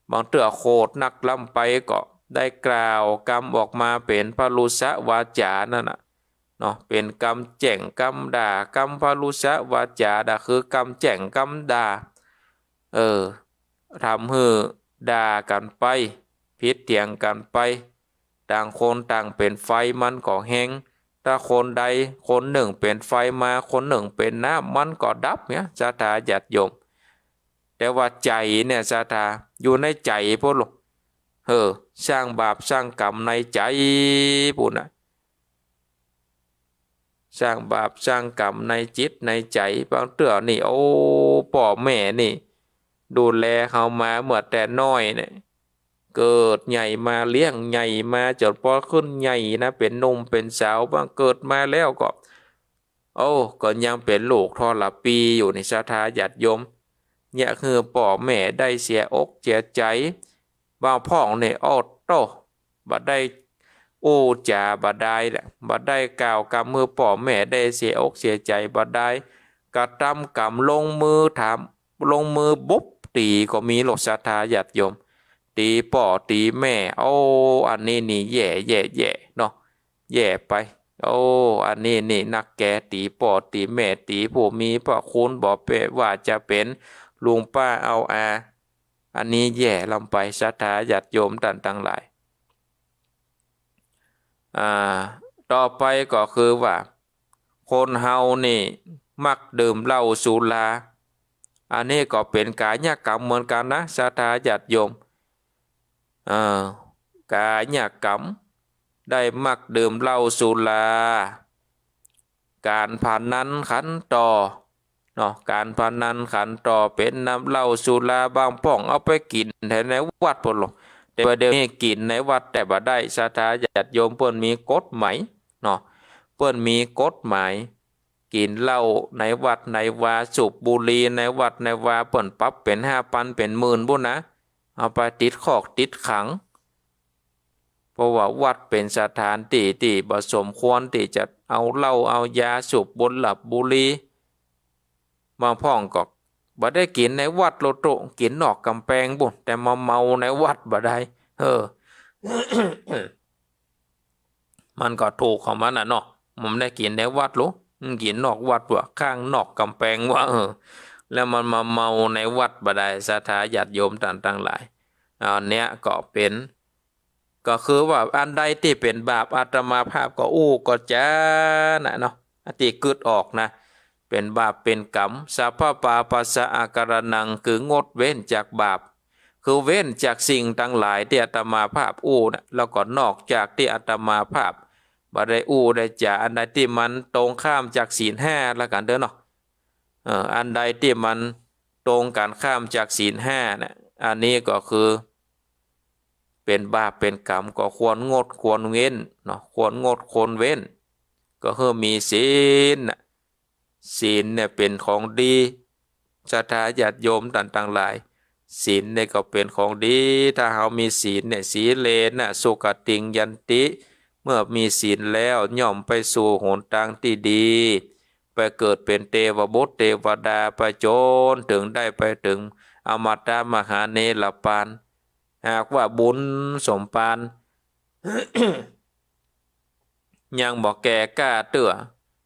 บางเตื้อโคตรนักล้ำไปก็ได้กล่าวกรรมออกมาเป็นพลุสวาจานั่นน่ะเนาะเป็นกรรมแจ่งกรรมด่ากรรมพลุสวาจาด่าคือกรรมแจ่งกรรมด่าทำให้ด่ากันไปพิษเถียงกันไปต่างคนต่างเป็นไฟมันก็แห้งถ้าคนใดคนหนึ่งเป็นไฟมาคนหนึ่งเป็นน้ำมันก็ดับเนี่ยศรัทธาญาติโยมแต่ว่าใจเนี่ยศรัทธาอยู่ในใจพวกลูกสร้างบาปสร้างกรรมในใจปุ่นนะสร้างบาปสร้างกรรมในจิตในใจบางเตื้อนี่โอ้พ่อแม่นี่ดูแลเขามาเมื่อแต่น้อยเนี่ยเกิดใหญ่มาเลี้ยงใหญ่มาจนพอขึ้นใหญ่นะเป็นหนุ่มเป็นสาวบางเกิดมาแล้วก็ก็ยังเป็นลูกทรปีอยู่ในศรัทธาญาติโยมเนี่ยคือพ่อแม่ได้เสียอกเสียใจบางพ่องเนี่ยโตบัดได้จ่าบัดได้แหละบัดได้กล่าวกำมือพ่อแม่ได้เสียอกเสียใจบัดได้กระทำกรรมลงมือถามลงมือบุบตีก็มีหลกศรัทธาญาติโยมตีพ่อตีแม่อันนี้นี่แย่เนาะแย่ไปอันนี้นี่นักแกตีพ่อตีแม่ตีผู้มีพระคุณบอกเปว่าจะเป็นลุงป้าเอาอันนี้แย่ลำไปศรัทธาญาติโยมต่างๆหลายต่อไปก็คือว่าคนเฮานี่มักดื่มเหล้าสุราอันนี้ก็เป็นกายกรรมเหมือนกันนะศรัทธาญาติโยมกายกรรมได้มักดื่มเหล้าสุราการพนันขันต่อเนาะการพนันขันต่อเป็นน้ำเหล้าสุราบางป่องเอาไปกินแถวในวัดพนหรอกแต่ว่าเดี๋ยวนี้กินในวัดแต่บ่ได้ศรัทธาญาติโยมเพิ่นมีกฎหมายเนาะเพิ่นมีกฎหมายกินเหล้าในวัดในวาสูบบุหรี่ในวัดในวาเพิ่นปรับเป็น 5,000 เป็น 10,000บุญนะเอาไปติดคอกติดขังเพราะว่าวัดเป็นสถานที่บ่สมควรที่จะเอาเหล้าเอายาสูบบุหรี่บุหรี่บางพ่องก็บ่ได้กินในวัดโลโตกินนอกกำแพงบุญแต่มาเมาในวัดบ่ได้ มันก็ถูกของมันน่ะเนาะมันได้กินในวัดหรอกินนอกวัดว่ะข้างนอกกำแพงว่าแล้วมันมาเมาในวัดบ่ได้ศรัทธาญาติโยมต่างๆหลายอันเนี้ยก็คือว่าอันใดที่เป็นบาปอาตมาภาพก็ก็จะนะเนาะอติกึดออกนะเป็นบาปเป็นกรรมสัพพปาปัสสะอาการนังคืองดเว้นจากบาปคือเว้นจากสิ่งทั้งหลายที่อาตมาภาพนะแล้วก็นอกจากที่อาตมาภาพบ่ได้ได้จากอันใดที่มันตรงข้ามจากศีล5ละกันเด้อเนาะอันใดที่มันตรงกันข้ามจากศีล5นะอันนี้ก็คือเป็นบาปเป็นกรรมก็ควรงดควรเว้นเนาะควรงดควรเว้นก็คือมีศีลศีลเนี่ยเป็นของดีศรัทธาญาติโยมต่างๆหลายศีลเนี่ยก็เป็นของดีถ้าเรามีศีลเนี่ยสีเลนะสุขติงยันติเมื่อมีศีลแล้วย่อมไปสู่หนทางที่ดีไปเกิดเป็นเทวบุตรเทวดาไปจนถึงได้ไปถึงอมตะมหาเนรปานหากว่าบุญสมปาน ยังบอกแก่กล้าเตื้อ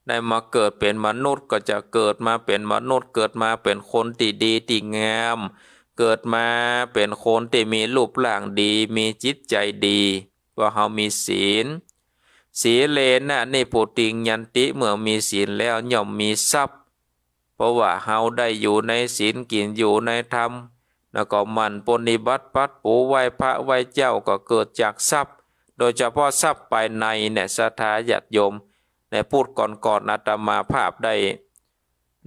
ได้มาเกิดเป็นมนุษย์ก็จะเกิดมาเป็นมนุษย์เกิดมาเป็นคนที่ดีที่งามเกิดมาเป็นคนที่มีรูปร่างดีมีจิตใจดีว่าเขามีศีล สีเลนะนี่ปุติงยันติเมื่อมีศีลแล้วย่อมมีทรัพย์เพราะว่าเฮาได้อยู่ในศีลกินอยู่ในธรรมแล้วก็มันปฏิบัติปัดปูไหว้พระไหว้เจ้าก็เกิดจากทรัพย์โดยเฉพาะทรัพย์ภายในเนี่ยศรัทธาญาติโยมในพูดก่อนอาตมาภาพไ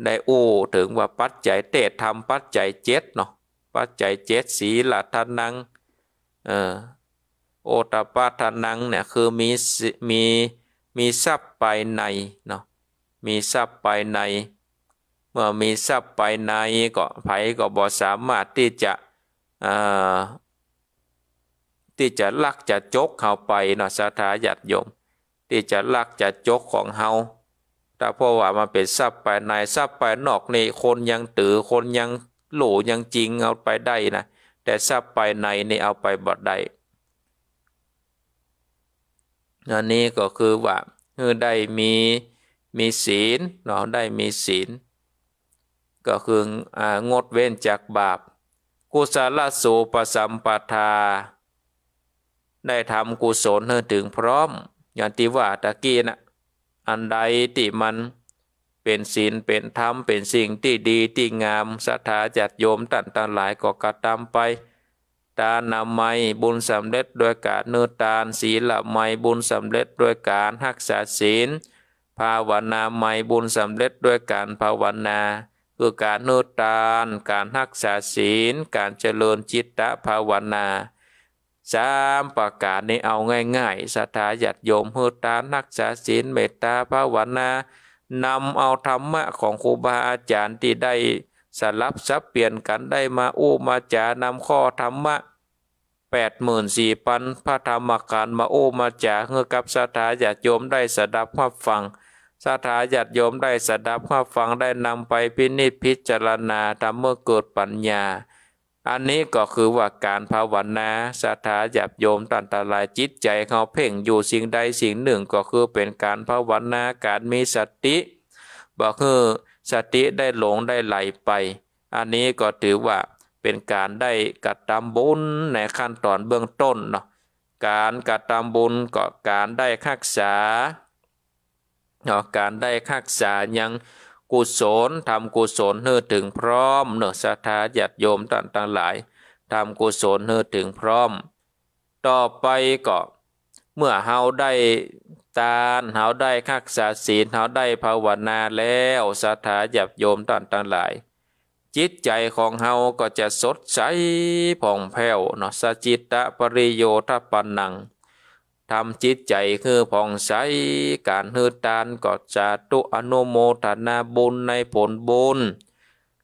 ด้อู้ถึงว่าปัจจัยเตธรรมปัจจัยเจ็ดเนาะปัจจัยเจ็ดศีลทานังโอตปาทานังเนี่ยคือมีทรัพย์ภายในเนาะมีทรัพย์ภายในเมื่อมีทรัพย์ภายในก็ไผก็บ่สามารถที่จะลักจะจกเข้าไปเนาะศรัทธาญาติโยมที่จะลักจะจกของเฮาแต่เพราะว่ามันเป็นทรัพย์ภายในทรัพย์ภายนอกนี่คนยังถือคนยังหลู่ยังจริงเอาไปได้นะแต่ทรัพย์ภายในนี่เอาไปบ่ได้อันนี้ก็คือว่าได้มีศีลเนาะได้มีศีลก็คืองดเว้นจากบาปกุศลสูปสัมปทาได้ทำกุศลให้ถึงพร้อมอย่างที่ว่าตะกี้นะอันใดที่มันเป็นศีลเป็นธรรมเป็นสิ่งที่ดีที่งามศรัทธาญาติโยมท่านทั้งหลายก็กระทำไปทานนามัยบุญสำเร็จโดยการเนื้อทานศีลไมยบุญสำเร็จโดยการรักษาศีลภาวนาไมยบุญสำเร็จโดยการภาวนาคือการเนื้อทานการรักษาศีลการเจริญจิตตภาวนาสามประการนี้เอาง่ายๆศรัทธาญาติโยมเนื้อทานรักษาศีลเมตตาภาวนานำเอาธรรมะของครูบาอาจารย์ที่ได้สลับซับเปลี่ยนกันได้มาอู้มาจานำข้อธรรมะ84,000พระธรรมขันธ์มาอู้มาจาเพื่อกับศรัทธาญาติโยมได้สดับรับฟังศรัทธาญาติโยมได้สดับรับฟังได้นำไปพินิจพิจารณาทำเมื่อเกิดปัญญาอันนี้ก็คือว่าการภาวนาศรัทธาญาติโยมตันตรายจิตใจเขาเพ่งอยู่สิ่งใดสิ่งหนึ่งก็คือเป็นการภาวนาการมีสติบอกคือสติได้หลงได้ไหลไปอันนี้ก็ถือว่าเป็นการได้กระทำบุญในขั้นตอนเบื้องต้นเนาะการกระทำบุญก็การได้รักษาเนาะการได้รักษายังกุศลทำกุศลให้ถึงพร้อมเนาะศรัทธาญาติโยมท่านทั้งหลายทำกุศลให้ถึงพร้อมต่อไปก็เมื่อเฮาได้ทานเฮาได้รักษาศีลเฮาได้ภาวนาแล้วศรัทธาญาติโยมท่านทั้งหลายจิตใจของเฮาก็จะสดใสผ่องแผ้วเนาะสจิตตปริโยทัปปันนังทำจิตใจคือผ่องใสการฮือทานก็จะตุอนุโมทนาบุญในผลบุญ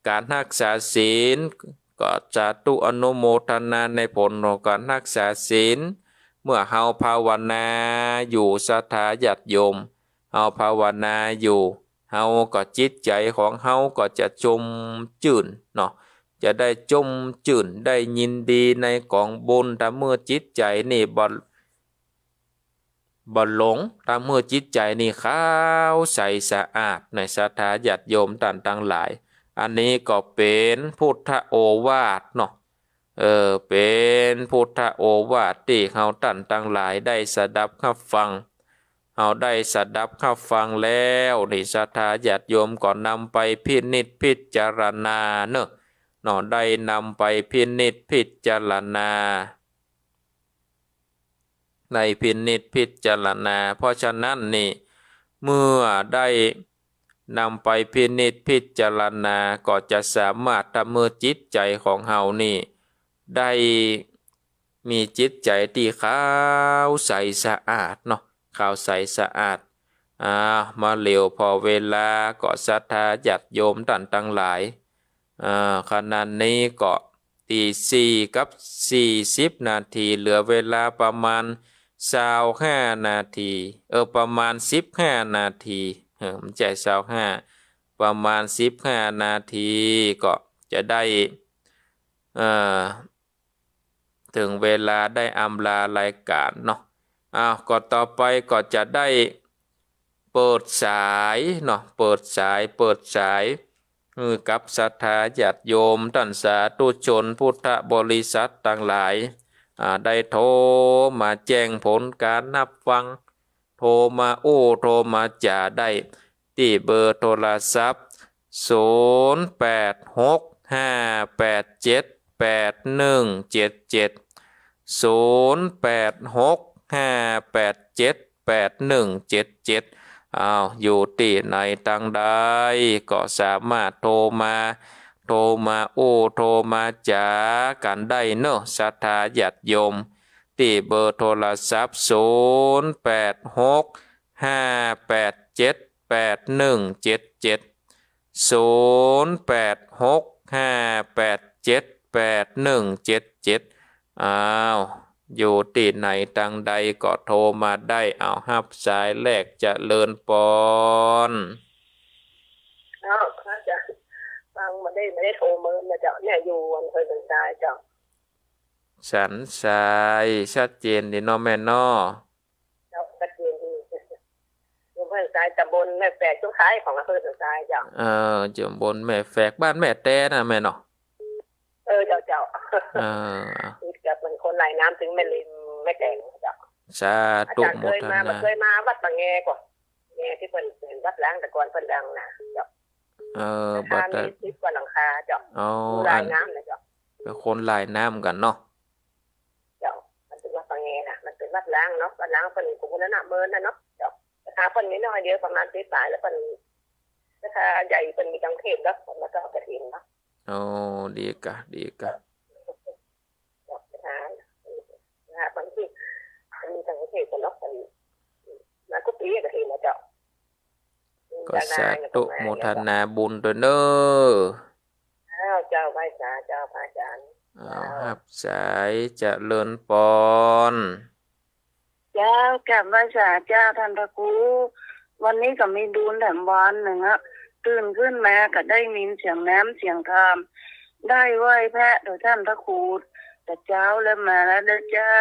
การรักษาศีลก็จะตุอนุโมทนาในผลของการรักษาศีลเมื่อเฮาภาวนาอยู่ศรัทธาญาติโยมเฮาภาวนาอยู่เฮาก็จิตใจของเฮาก็จะจมจื่นเนาะจะได้จมจื่นได้ยินดีในกองบุญแต่เมื่อจิตใจนี่บ่หลงถ้าเมื่อจิตใจนี่ขาวใสสะอาดในศรัทธาญาติโยมท่านทั้งหลายอันนี้ก็เป็นพุทธโอวาทเนาะเป็นพุทธโอวาทที่เฮาท่านทั้งหลายได้สดับรับฟังเฮาได้สดับรับฟังแล้วนี่ศรัทธาญาติโยมก็นำไปพินิจพิจารณาเนาะได้นำไปพินิจพิจารณาในพินิจพิจารณาเพราะฉะนั้นนี่เมื่อได้นำไปพินิจพิจารณาก็จะสามารถทำเมื่อจิตใจของเฮานี่ได้มีจิตใจที่ขาวใสสะอาดเนาะขาวใสสะอาดมาเร็วพอเวลาก็ศรัทธาญาติโยมท่านทั้งหลายขณะนี้ก็ตี 4 กับ 40 นาทีเหลือเวลาประมาณ25 นาทีประมาณ15 นาทีมันใจ25ประมาณ15 นาทีก็จะได้ถึงเวลาได้อำลารายการเนาะก็ต่อไปก็จะได้เปิดสายเนาะเปิดสายกับศรัทธาญาติโยมท่านสาธุชนพุทธบริษัทต่างหลายได้โทรมาแจ้งผลการนับฟัง โทรมาโอ้โทรมาจ่าได้ที่เบอร์โทรศัพท์08658781770865878177อยู่ที่ไหนทางใดก็สามารถโทรมาโอ้โทรมาจากันได้เนอะศรัทธาญาติโยมที่เบอร์โทรศัพท์08658781770865878177อยู่ที่ไหนทางใดก็โทรมาได้รับสายแรกเจริญปอนพระอาจารย์ฟังไม่ได้โทรเมินนะเจ้าเนี่ยอยู่อำเภอสันทรายเจ้าสันทรายชัดเจนดีเนาะแม่เนาะเจ้าชัดเจนดีอำเภอสันทรายตำบลแม่แฝกช่วงท้ายของอำเภอสันทรายเจ้าตำบลแม่แฝกบ้านแม่แต่นะแม่เนาะเจ้าจะเป็นคนไหลน้ำถึงแม่ริมแม่แดงเจ้าสาธุโมทนาเคยมาวัดบางแงก่อนแงที่เป็นวัดล้างแต่ก่อนเป็นดังนะเจ้าบัดมีทิศกว่าหลังคาเจ้าลายน้ำนะเจ้าเป็นคนลายน้ำกันเนาะเจ้ามันเป็นวัดบางแงนะมันเป็นวัดล้างเนาะวัดล้างเป็นกลุ่มนั้นเมินนะเนาะเจ้าราคาเป็นนิดหน่อยเดียวประมาณ10 บาทแล้วเป็นราคาใหญ่เป็นมีจังเทศแล้วแล้วก็กระถิ่นเนาะดีกะบางทีมันมีจังเทศกันเนาะมันก็ปีกระถิ่นนะเจ้าก็สาธุโมทนาบุญด้วยเนอเจ้าพระเจ้าพระอาจารย์รับสายเจริญปอน เจ้ากลับมาสาเจ้าท่านพระครูวันนี้ก็มีบุญแถมวันหนึ่งตื่นขึ้นมาก็ได้ยินเสียงน้ำเสียงธรรมได้ไหว้พระโดยท่านพระครูแต่เจ้าแล้วมาแล้วเจ้า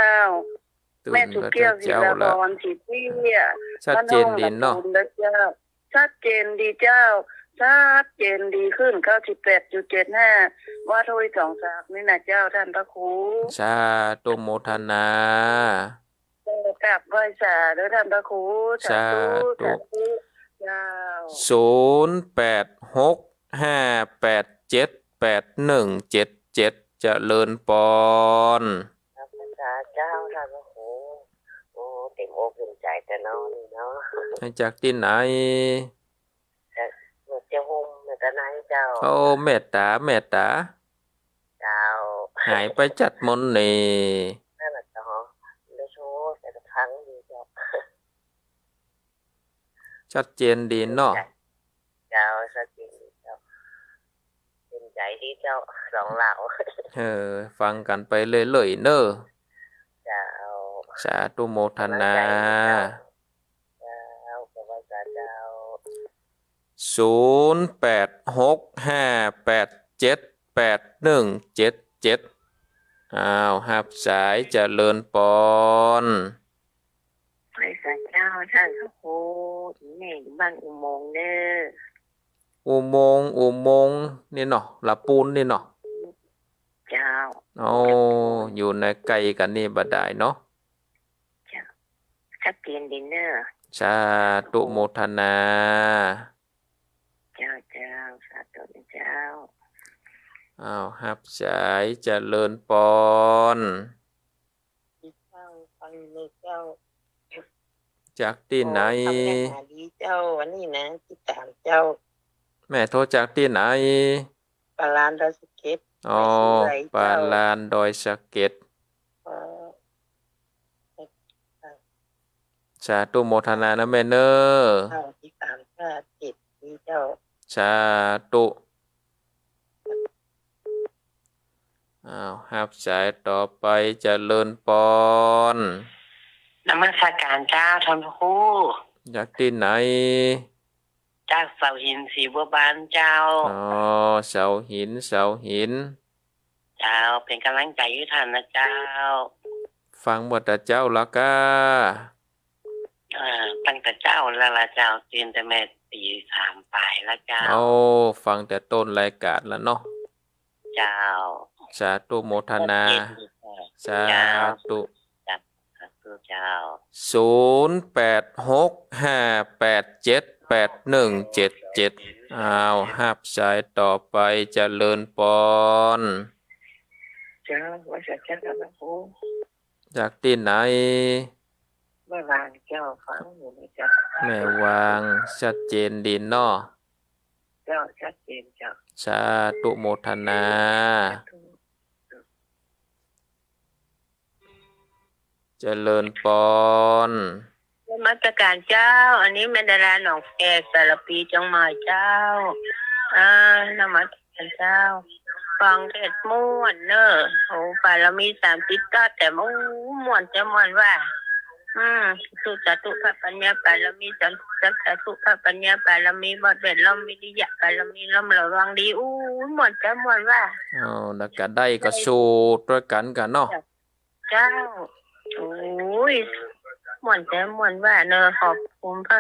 แม่สุเกี้ยวศิลาพรสิทธิ์เนี่ยชัดเจนดีเนาะชัดเจนดีเจ้าชัดเจนดีขึ้น 98.75 ว่าโทย2 ศักนี่นะเจ้าท่านพระครูสาธุโมทนากลับไหว้สาด้วยท่านพระครูสาธุเจ้า0865878177เจริญปอนเจ้าท่านพระครูเต็มอกเต็มใจแต่น้องนี่เนาะจากที่ไหนเจ้าหุ่มเมตตาเจ้าเมตตาเจ้าหายไปจัดมนต์นี่นั่นแหละเจ้าได้โชว์แต่ละครั้งดีเจ้าชัดเจนดีเนาะเจ้าชัดเจนดีเจ้าเป็นใจที่เจ้าสองเหล่าฟังกันไปเรื่อยๆเนอะเจ้าสาธุโมทนา0865878177รับสายเจริญปอนไปสักเจ้าท่านพระครูแม่บ้านอุโมงค์เด้ออุโมงค์นี่เนาะละปูนนี่เนาะเจ้าอยู่ในไกลกันนี่บ่ได้เนาะชัดเจนดีเนอร์สาธุโมทนาเจ้าสาธุเจ้ารับสายเจริญปอนฟังเลยเจ้าจากที่ไหนดีเจ้าวันนี้นะติดตามเจ้าแม่โทรจากที่ไหนปาลานดอยสะเก็ดปาลานดอยสะเก็ดสาธุโมทนานะแม่เนอที่3 5 7นี้เจ้าสาธุรับสายต่อไปเจริญปอนนมัสการเจ้าท่านพระครูจากที่ไหนจากเสาหินศรีบัวบานเจ้าเสาหินเจ้าเป็นกำลังใจให้ท่านนะเจ้าฟังบทเจ้าละกาตั้งแต่เจ้าแล้วละเจ้าตื่นแต่แม่ตี3ปลายแล้วเจ้าฟังแต่ต้นรายการแล้วเนาะเจ้าสาธุโมทนาสาธุ เจ้า 0865878177อ้าวหับสายต่อไปเจริญปอนเจ้าว่าจะเจ้าท่านพระครู จากที่ไหน เมื่อวานเจ้าฟังอยู่ไหมเจ้า แม่วางชัดเจนดีเนาะ เจ้าชัดเจนเจ้า สาธุโมทนาเจริญปอน นมัสการเจ้า อันนี้แม่ดาราหนองแอกสารปีจังหวัดเจ้า นมัสการเจ้า ฟังเทศน์ม่วนเนอะโอ้ปารมี39แต่ม่วนจะม่วนว่า สุจตุพระปัญญาปารมีสัมสตุพระปัญญาปารมีบดเบ็ดล้อมวิริยะปารมีล้อมระวังดีม่วนจะม่วนว่า แล้วก็ได้ก็สู้ด้วยกันกันเนาะ เจ้าโอ้ยม่วนแต่ม่วนว่าเนอะขอบคุณพร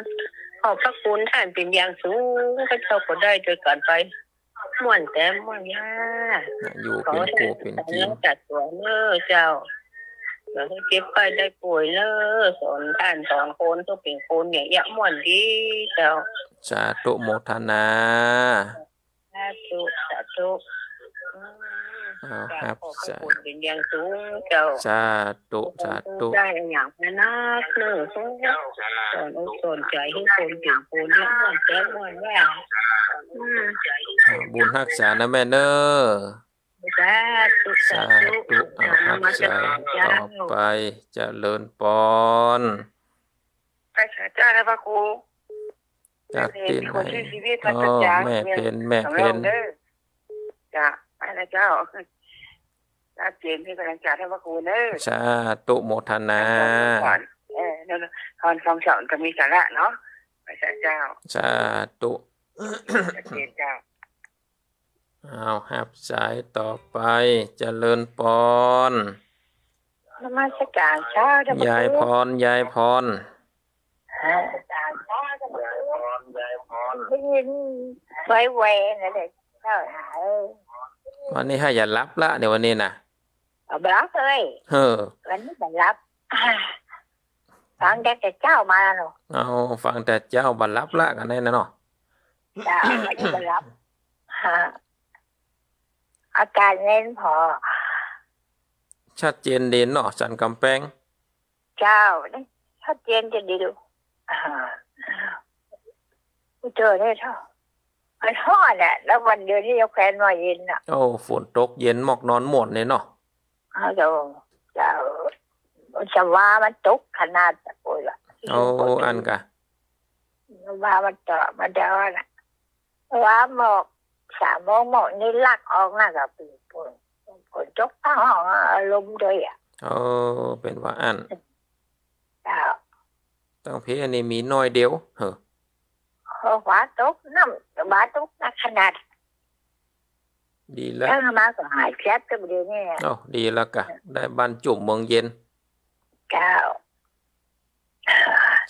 ะคุณท่านเป็นอย่างสูงพระเจ้าก็ได้ด้วยกันไปม่วนแต่ม่วนว่า อยู่เป็นกูเป็นกิน จัดตัวเนอะเจ้าเราต้องเก็บไปได้ป่วยเนอะสอนท่าน2 คนต้องเป็นคนอย่างยะม่วนดีเจ้า สาธุโมทนา สาธุสาธุ ครับ ขอบ สา คุณเป็นอย่างสูงเจ้า สาธุสาธุ ได้อย่างพนักเนอะสอนอกสอนใจให้คนเก่งคนละม่วนแจ้ม่วนว่า บุญรักษานะแม่เนอ สาธุสา สา ธุ ธุรักษาต่อไปเจริญปอน ไปสาเจ้าแล้วพระครู จากที่ไหน คนที่ชีวิต อ๋ พั อ ฒนา แม่เพนแม่เพน จ้ะไปแล้วเจ้ารับเจนที่กำลังจ่ายให้พระครูเนอะ สาธุโมทนา นั่นคอนคำสอนก็มีสาระเนาะไปสาเจ้า สาธุ ชัดเจนเจ้า เอาหับสายต่อไปเจริญปอน นมัสการเช้าจะ ยายพรยายพร ได้ยินไว้แหวนอะไรเจ้าเออ วันนี้ให้อย่ารับละเดี๋ยววันนี้นะ เอาบลักเลย เฮ้อ วันนี้บังรับฟังแต่เจ้ามาแล้วเนาะ เอาฟังแต่เจ้าบัลลับละกันแน่นะเนาะ เจ้าวันนี้บังรับอาการเน้นพอ ชัดเจนเด่นเนาะสันกำแพง เจ้านี่ชัดเจนจะดีดูกูเจอได้เท่ามันทอดอ่ะแล้ววันเดียวที่เราแควนมาเย็นอ่ะ โอ้ฝนตกเย็นหมอกนอนหมดเลยเนาะ เจ้าจะว่ามันตกขนาดโอ้ยละ เอาอันกะ ว่ามันเจาะมันเจาะน่ะว่าหมอก3 โมงหมอกนี่ลักออกน่ะกับฝนตกทั้งห้องอารมณ์เลยอ่ะ เอาเป็นว่าอัน เจ้า ต้องเพอันนี้มีน้อยเดียวเฮ้อ ฟ้าตกน้ำฟ้าตกนักขนาด ดีแล้ว แล้วมาก็หายแซ่บตัวเดียวนี่ โอ้ดีแล้วกะได้บรรจุเมืองเย็น เจ้า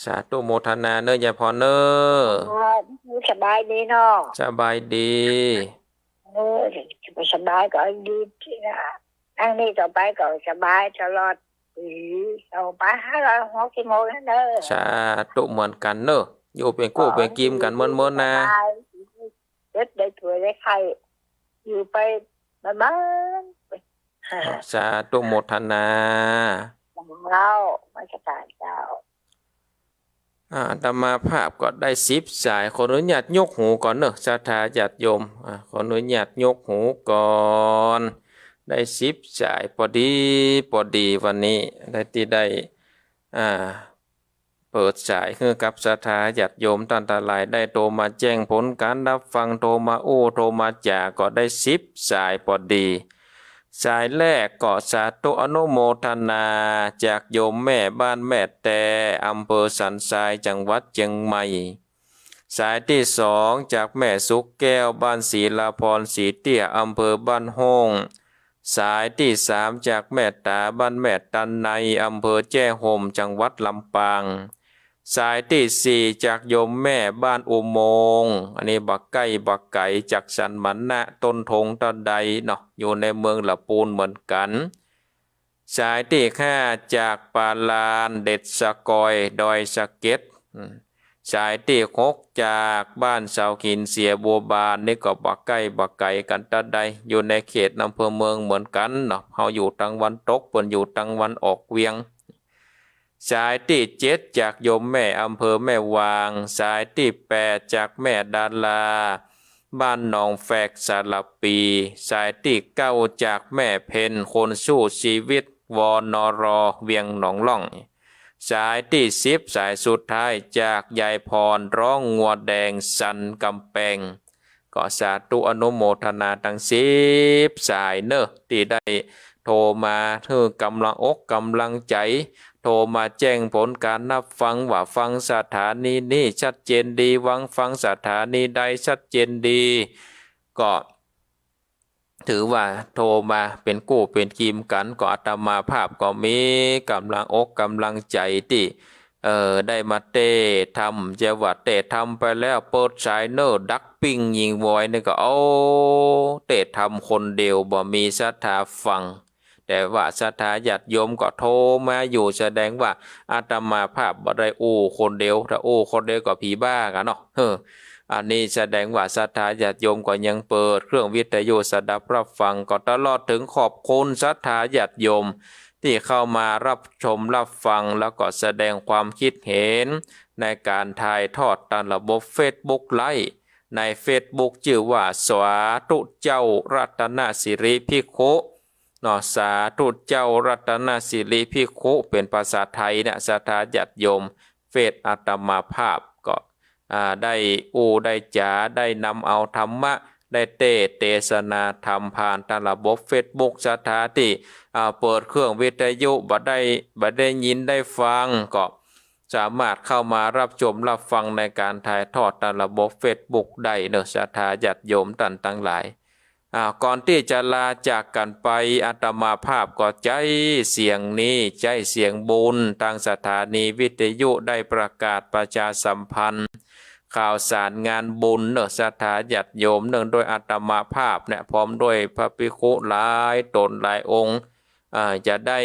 สาธุโมทนาเนอะยายพรเนอะ สบายดีเนาะ สบายดี สบายก็ดีอันนี้ต่อไปก็สบายตลอดต่อไป560 โมงนั่นเด้อ สาธุเหมือนกันเนอะอยู่เป็นกู้เป็นกิมกันเมื่อนะ เด็ดได้ถวยได้ไข่อยู่ไปบ้าน สาธุโมทนา เราไม่ใช่การเจ้า อาตมาภาพก็ได้10 สายขออนุญาตยกหูก่อนเนอะศรัทธาญาติโยมขออนุญาตยกหูก่อนได้10 สายพอดีวันนี้ได้เปิดสายคือกับศรัทธาญาติโยมตันตาลายได้โทรมาแจ้งผลการรับฟังโทรมาโอ้โทรมาจาก็ได้10 สายพอดีสายแรกก็สาธุอนุโมทนาจากโยมแม่บ้านแม่แต่อำเภอสันทรายจังหวัดเชียงใหม่สายที่2จากแม่สุกแก้วบ้านศรีลาพรศรีเตี้ยอำเภอบ้านห้องสายที่3จากแม่ตาบ้านแม่ตันในอำเภอแจ้ห่มจังหวัดลำปางสายที่4จากโยมแม่บ้านอุโมงค์อันนี้บักไก่จากสันมันนะต้นทงต้นใดเนาะอยู่ในเมืองละปูนเหมือนกัน สายที่ห้าจากปาลานเด็ดสะกอยดอยสะเก็ดสายที่หกจากบ้านเสาขินเสียบัวบานนี่ก็บักใกล้บักไก่กันตัดใดอยู่ในเขตอำเภอเมืองเหมือนกันเนาะเฮาอยู่ทางวันตกเปิ้นอยู่ทางวันออกเวียงสายที่เจ็ดจากโยมแม่อำเภอแม่วางสายที่แปดจากแม่ดาราบ้านหนองแฝกสารปีสายที่เก้าจากแม่เพนคนสู้ชีวิตวนรเวียงหนองล่องสายที่สิบสายสุดท้ายจากยายพรร้องงัวแดงสันกำแพงก็สาธุอนุโมทนาทั้งสิบสายเนอะที่ได้โทรมาเธอกำลังอกกำลังใจโทรมาแจ้งผลการนับฟังว่าฟังสถานีนี้ชัดเจนดีวังฟังสถานีใดชัดเจนดีก็ถือว่าโทรมาเป็นกู้เป็นกีมกันก็อาตมาภาพก็มีกำลังอกกำลังใจที่ได้มาเตะทำจะว่าเตะทำไปแล้วเปิดสายเนอร์ดักปิ้งยิงวอยนี่ก็เอาเตะทำคนเดียวบ่มีศรัทธาฟังแต่ว่าศรัทธาญาติโยมก็โทรมาอยู่แสดงว่าอาตมาภาพบ่ได้อู้คนเดียวถ้าอู้คนเดียวก็ผีบ้ากันเนาะอันนี้แสดงว่าศรัทธาญาติโยมก็ยังเปิดเครื่องวิทยุสดับรับฟังก็ตลอดถึงขอบคุณศรัทธาญาติโยมที่เข้ามารับชมรับฟังแล้วก็แสดงความคิดเห็นในการถ่ายทอดตามระบบ Facebook ไลฟ์ใน Facebook ชื่อว่าสาธุเจ้ารัตนสิริภิกขุเนาะสาธุเจ้ารัตนสิริภิกขุเป็นภาษาไทยเนี่ยศรัทธาญาติโยมเฟซอาตมาภาพก็ได้ได้จ๋าได้นำเอาธรรมะได้เทศนาธรรมผ่านทางระบบ Facebook สถาที่เปิดเครื่องวิทยุบ่ได้ยินได้ฟังก็สามารถเข้ามารับชมรับฟังในการถ่ายทอดทางระบบ Facebook ได้เนอะศรัทธาญาติโยมท่านทั้งหลายก่อนที่จะลาจากกันไปอาตมาภาพก็ใจเสียงนี้ใจเสียงบุญทางสถานีวิทยุได้ประกาศประชาสัมพันธ์ข่าวสารงานบุญเนอะศรัทธาญาติโยมเนื่องโดยอาตมาภาพเนี่ยพร้อมด้วยพระภิกขุหลายตนหลายองค์จะได้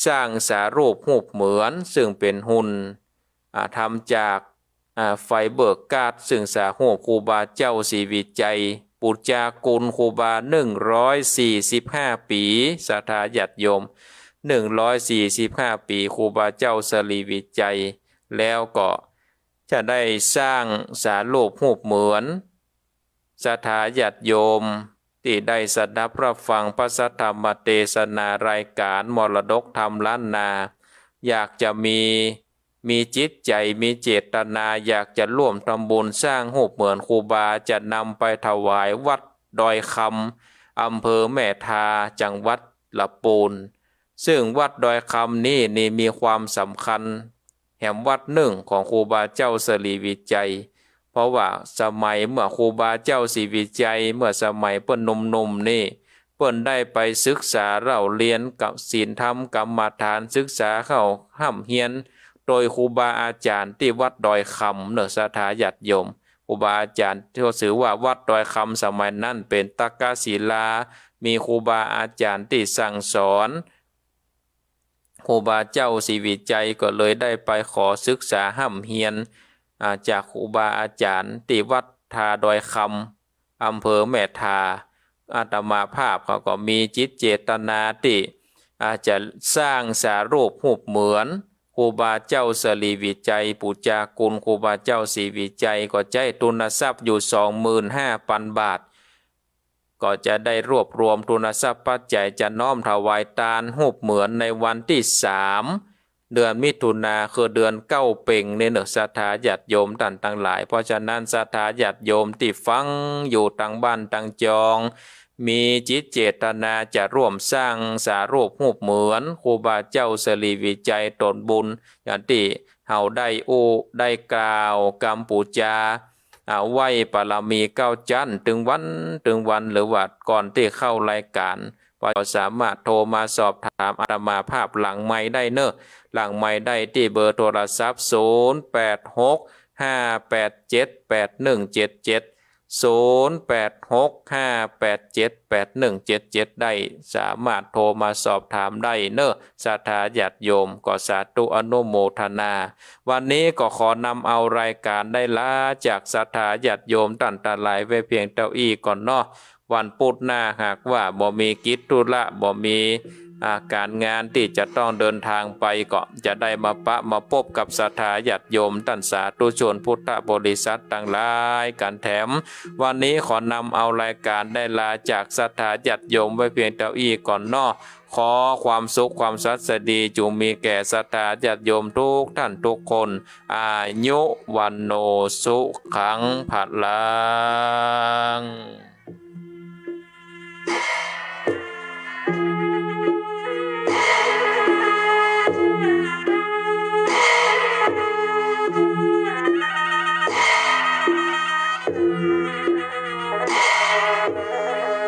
สร้างสารูปรูปเหมือนซึ่งเป็นหุ่นทำจากไฟเบิกกาดซึ่งสารูปครูบาเจ้าศรีวิจัยปุจจากุลครูบา145 ปีศรัทธาญาติโยม145 ปีครูบาเจ้าศรีวิจัยแล้วก็จะได้สร้างสารูปรูปเหมือนศรัทธาญาติโยมที่ได้สดับรับฟังพระสัทธรรมเทศนารายการมรดกธรรมล้านนาอยากจะมีจิตใจมีเจตนาอยากจะร่วมทำบุญสร้างรูปเหมือนครูบาจะนำไปถวายวัดดอยคำอำเภอแม่ทาจังหวัดลำพูนซึ่งวัดดอยคำนี่มีความสำคัญแห่งวัดหนึ่งของครูบาเจ้าศรีวิจัยเพราะว่าสมัยเมื่อครูบาเจ้าศรีวิจัยเมื่อสมัยเปิ้นหนุ่มๆนี่เปิ้นได้ไปศึกษาเล่าเรียนกับศีลธรรมกรรมฐานศึกษาเข้าห้ำเฮียนโดยครูบาอาจารย์ที่วัดดอยคำเนอะศรัทธาญาติโยมครูบาอาจารย์ที่ถือว่าวัดดอยคำสมัยนั้นเป็นตักกศิลามีครูบาอาจารย์ที่สั่งสอนครูบาเจ้าศรีวิจัยก็เลยได้ไปขอศึกษาห้ำเฮียนจากครูบาอาจารย์ที่วัดทาดอยคำอำเภอแม่ทาอาตมาภาพเขาก็มีจิตเจตนาที่อาจจะสร้างสารูปรูปเหมือนครูบาเจ้าศรีวิจัยปุจจากุลครูบาเจ้าศรีวิจัยก็ใจทุนทรัพย์อยู่ 25,000 บาทก็จะได้รวบรวมทุนทรัพย์ปัจจัยจะน้อมถวายทานรูปเหมือนในวันที่3เดือนมิถุนาคือเดือนเก้าเป่งในเนอะศรัทธาญาติโยมท่านทั้งหลายเพราะฉะนั้นศรัทธาญาติโยมที่ฟังอยู่ต่างบ้านต่างจองมีจิตเจตนาจะร่วมสร้างสารูปรูปเหมือนครูบาเจ้าศรีวิจัยตนบุญอย่างที่เฮาได้กล่าวกรรมปูจาไหว้ปารมี9 จันทร์ถึงวันหรือว่าก่อนที่เข้ารายการก็สามารถโทรมาสอบถามอาตมาภาพหลังไมค์ได้เนอะหลังไมค์ได้ที่เบอร์โทรศัพท์0865878177 0865878177ได้สามารถโทรมาสอบถามได้เนอะศรัทธาญาติโยมก็สาธุอนุโมทนาวันนี้ก็ขอนำเอารายการได้ลาจากศรัทธาญาติโยมตันตะหลายไว้เพียงเท่าอี้ก่อนเนาะวันพุธหน้าหากว่าบ่มีกิจธุระบ่มีการงานที่จะต้องเดินทางไปก็จะได้มามาพบกับศรัทธาญาติโยมท่านสาธุชนพุทธบริษัทต่างหลายกันแถมวันนี้ขอนำเอารายการได้ลาจากศรัทธาญาติโยมไว้เพียงเท่าอี้ก่อนเนาะขอความสุขความสัสดีจงมีแก่ศรัทธาญาติโยมทุกท่านทุกคนอายุวันโนสุขังพลัง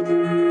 Thank you.